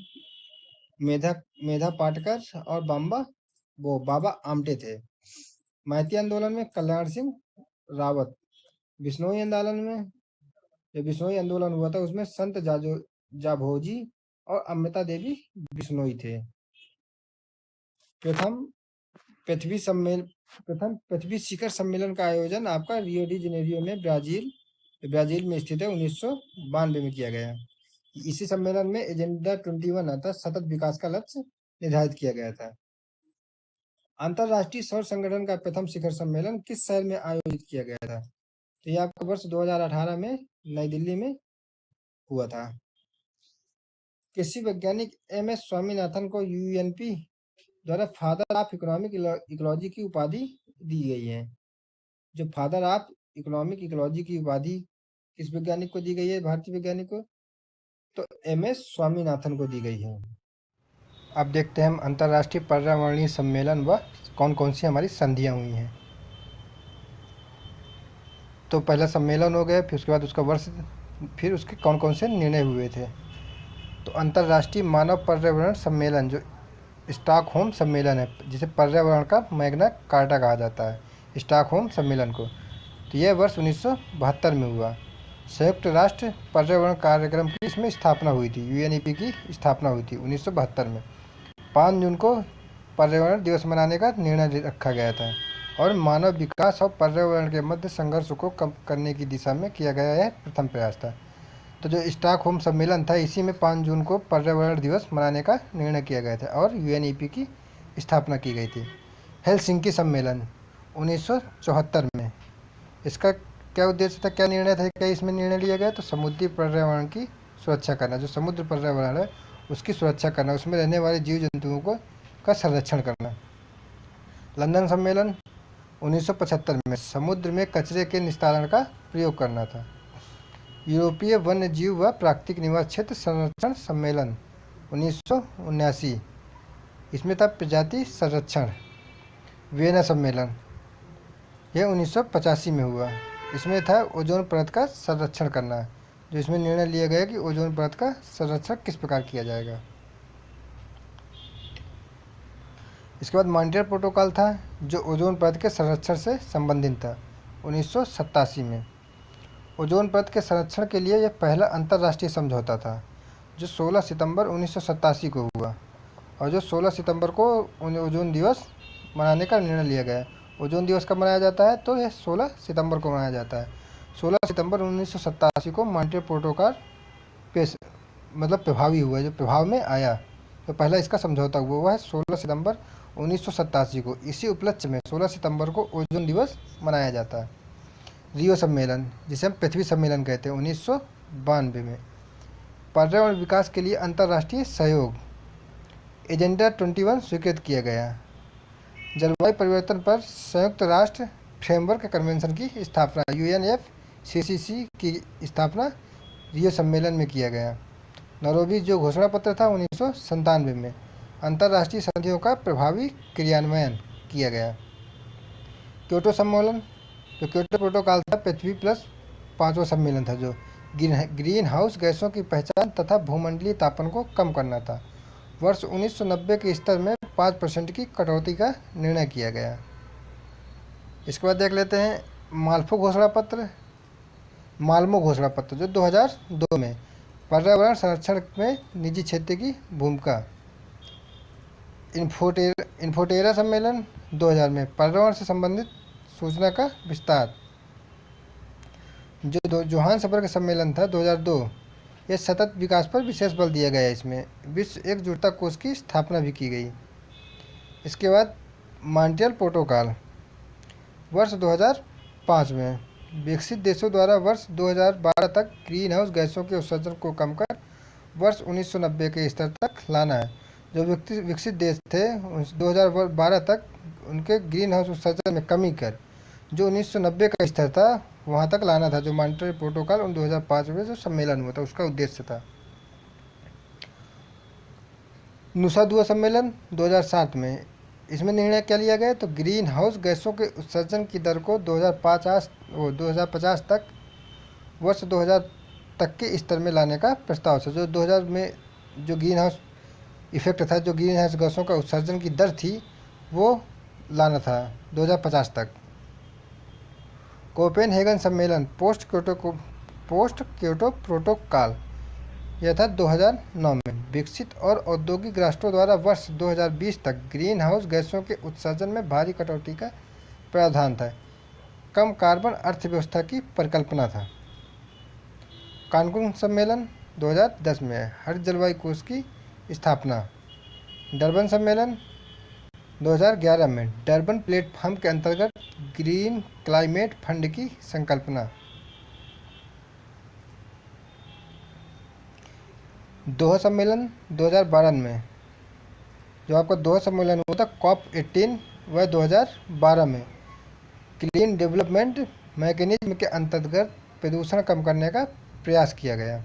मेधा मेधा पाटकर और बाबा आमटे थे। मैती आंदोलन में कल्याण सिंह रावत। बिश्नोई आंदोलन में जो बिश्नोई आंदोलन हुआ था उसमें संत जाभोजी और अमृता देवी बिश्नोई थे। प्रथम पृथ्वी शिखर सम्मेलन का आयोजन आपका रियो डी जेनेरियो में ब्राजील में स्थित है 1992 में किया गया। इसी सम्मेलन में एजेंडा 21 अर्थात सतत विकास का लक्ष्य निर्धारित किया गया था। अंतरराष्ट्रीय सौर संगठन का प्रथम शिखर सम्मेलन किस शहर में आयोजित किया गया था? तो यह आपका वर्ष 2018 में नई दिल्ली में हुआ था। कृषि वैज्ञानिक एम.एस. स्वामीनाथन को यूएनपी द्वारा फादर ऑफ इकोनॉमिक इकोलॉजी की उपाधि दी गई है। जो फादर ऑफ इकोनॉमिक इकोलॉजी की उपाधि किस वैज्ञानिक को दी गई है? भारतीय वैज्ञानिक को तो एम.एस. स्वामीनाथन को दी गई है। अब देखते हैं हम अंतर्राष्ट्रीय पर्यावरणीय सम्मेलन व कौन कौन सी हमारी संधियां हुई हैं। तो पहला सम्मेलन हो गया, फिर उसके बाद उसका वर्ष, फिर उसके कौन कौन से निर्णय हुए थे। तो अंतर्राष्ट्रीय मानव पर्यावरण सम्मेलन जो स्टॉकहोम सम्मेलन है, जिसे पर्यावरण का मैग्ना कार्टा कहा जाता है, स्टॉकहोम सम्मेलन को, तो यह वर्ष 1972 में हुआ। संयुक्त राष्ट्र पर्यावरण कार्यक्रम की इसमें स्थापना हुई थी, यूएनईपी की स्थापना हुई थी 1972 में। 5 जून को पर्यावरण दिवस मनाने का निर्णय रखा गया था और मानव विकास और पर्यावरण के मध्य संघर्ष को कम करने की दिशा में किया गया यह प्रथम प्रयास था। तो जो स्टॉकहोम सम्मेलन था, इसी में 5 जून को पर्यावरण दिवस मनाने का निर्णय किया गया था और यूएनईपी की स्थापना की गई थी। हेलसिंकी सम्मेलन 1974 में, इसका क्या उद्देश्य था, क्या निर्णय था, क्या इसमें निर्णय लिया गया? तो समुद्री पर्यावरण की सुरक्षा करना, जो समुद्र पर्यावरण है उसकी सुरक्षा करना, उसमें रहने वाले जीव जंतुओं को का संरक्षण करना। लंदन सम्मेलन 1975 में समुद्र में कचरे के निस्तारण का प्रयोग करना था। यूरोपीय वन्य जीव व प्राकृतिक निवास क्षेत्र संरक्षण सम्मेलन 1979, इसमें था प्रजाति संरक्षण। वियना सम्मेलन यह 1985 में हुआ, इसमें था ओजोन परत का संरक्षण करना, जो इसमें निर्णय लिया गया कि ओजोन परत का संरक्षण किस प्रकार किया जाएगा। इसके बाद मॉन्ट्रियल प्रोटोकॉल था, जो ओजोन परत के संरक्षण से संबंधित था 1987 में। ओजोन परत के संरक्षण के लिए यह पहला अंतर्राष्ट्रीय समझौता था, जो 16 सितंबर 1987 को हुआ और जो 16 सितंबर को ओजोन दिवस मनाने का निर्णय लिया गया। ओजोन दिवस कब मनाया जाता है? तो यह 16 सितंबर को मनाया जाता है। 16 सितंबर 1987 को मॉन्ट्रियल प्रोटोकॉल प्रभावी हुआ, जो प्रभाव में आया। तो पहला इसका समझौता हुआ है 16 सितंबर 1987 को। इसी उपलक्ष्य में 16 सितंबर को ओजोन दिवस मनाया जाता है। रियो सम्मेलन, जिसे हम पृथ्वी सम्मेलन कहते हैं, 1992 में पर्यावरण विकास के लिए अंतर्राष्ट्रीय सहयोग एजेंडा 21 स्वीकृत किया गया। जलवायु परिवर्तन पर संयुक्त राष्ट्र फ्रेमवर्क कन्वेंशन की स्थापना, UNFCCC की स्थापना रियो सम्मेलन में किया गया। नैरोबी जो घोषणा पत्र था 1997 में अंतर्राष्ट्रीय संधियों का प्रभावी क्रियान्वयन किया गया। क्योटो सम्मेलन, जो क्योटो प्रोटोकॉल था, पृथ्वी प्लस 5वां सम्मेलन था, जो ग्रीन हाउस गैसों की पहचान तथा भूमंडलीय तापन को कम करना था। वर्ष 1990 के स्तर में 5% की कटौती का निर्णय किया गया। इसके बाद देख लेते हैं माल्मो घोषणा पत्र, जो 2002 में पर्यावरण संरक्षण में निजी क्षेत्र की भूमिका। इन्फोटेरा सम्मेलन 2000 में पर्यावरण से संबंधित सूचना का विस्तार। जो जोहान्सबर्ग सम्मेलन था 2002, यह सतत विकास पर विशेष बल दिया गया। इसमें विश्व एकजुटता कोष की स्थापना भी की गई। इसके बाद मॉन्ट्रियल प्रोटोकॉल वर्ष 2005 में विकसित देशों द्वारा वर्ष 2012 तक ग्रीन हाउस गैसों के उत्सर्जन को कम कर वर्ष 1990 के स्तर तक लाना है। जो विकसित देश थे 2012 तक उनके ग्रीन हाउस उत्सर्जन में कमी कर जो 1990 का स्तर था वहाँ तक लाना था, जो मॉन्ट्रियल प्रोटोकॉल उन 2005 में जो सम्मेलन हुआ था उसका उद्देश्य था। नुसा दुआ सम्मेलन 2007 में, इसमें निर्णय क्या लिया गया, तो ग्रीन हाउस गैसों के उत्सर्जन की दर को 2050 तक वर्ष 2000 तक के स्तर में लाने का प्रस्ताव था। जो 2000 में जो ग्रीन हाउस इफेक्ट था, जो ग्रीन हाउस गैसों का उत्सर्जन की दर थी वो लाना था 2050 तक। कोपेनहेगन सम्मेलन पोस्ट क्योटो प्रोटोकॉल, यह था 2009 में। विकसित और औद्योगिक राष्ट्रों द्वारा वर्ष 2020 तक ग्रीन हाउस गैसों के उत्सर्जन में भारी कटौती का प्रावधान था। कम कार्बन अर्थव्यवस्था की परिकल्पना था। कानकुन सम्मेलन 2010 में, हरित जलवायु कोष की स्थापना। डरबन सम्मेलन 2011 में, डरबन प्लेटफॉर्म के अंतर्गत ग्रीन क्लाइमेट फंड की संकल्पना। दोहा सम्मेलन 2012 में, जो आपका दोहा सम्मेलन हुआ था COP18 वह 2012 में क्लीन डेवलपमेंट मैकेनिज्म के अंतर्गत प्रदूषण कम करने का प्रयास किया गया।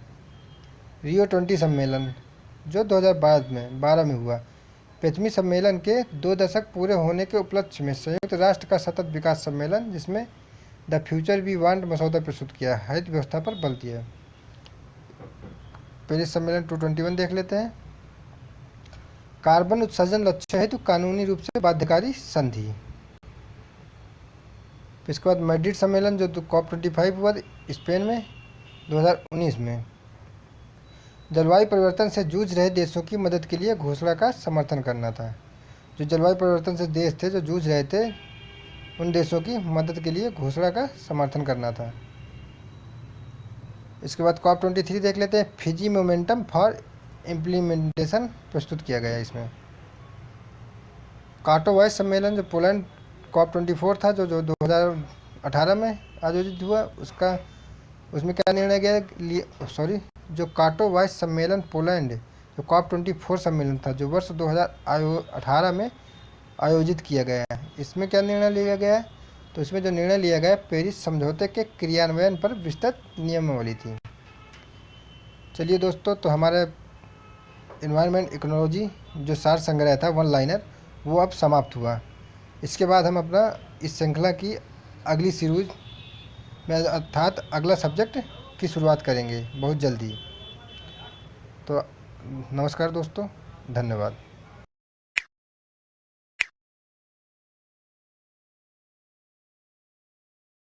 रियो 20 सम्मेलन जो 2012 में हुआ, पृथ्वी सम्मेलन के 2 दशक पूरे होने के उपलक्ष्य में संयुक्त राष्ट्र का सतत विकास सम्मेलन, जिसमें द फ्यूचर वी वांट मसौदा प्रस्तुत किया, हरित व्यवस्था पर बल दिया। पेरिस सम्मेलन 221 देख लेते हैं। कार्बन उत्सर्जन लक्ष्य हेतु कानूनी रूप से बाध्यकारी संधि। इसके बाद मैड्रिड सम्मेलन जो COP25 हुआ स्पेन में 2019 में, जलवायु परिवर्तन से जूझ रहे देशों की मदद के लिए घोषणा का समर्थन करना था। जो जलवायु परिवर्तन से देश थे जो जूझ रहे थे उन देशों की मदद के लिए घोषणा का समर्थन करना था। इसके बाद COP23 देख लेते हैं। फिजी मोमेंटम फॉर इम्प्लीमेंटेशन प्रस्तुत किया गया। इसमें काटोवाइस सम्मेलन जो पोलैंड COP24 था जो 2018 में आयोजित हुआ, उसमें क्या निर्णय गया, जो काटोवाइस सम्मेलन पोलैंड जो COP24 सम्मेलन था जो वर्ष 2018 में आयोजित किया गया है, इसमें क्या निर्णय लिया गया है, तो इसमें जो निर्णय लिया गया पेरिस समझौते के क्रियान्वयन पर विस्तृत नियमावली थी। चलिए दोस्तों, तो हमारे इन्वायरमेंट इकोलॉजी जो सार संग्रह था वन लाइनर वो अब समाप्त हुआ। इसके बाद हम अपना इस श्रृंखला की अगली सीरीज में अर्थात अगला सब्जेक्ट की शुरुआत करेंगे बहुत जल्दी। तो नमस्कार दोस्तों, धन्यवाद।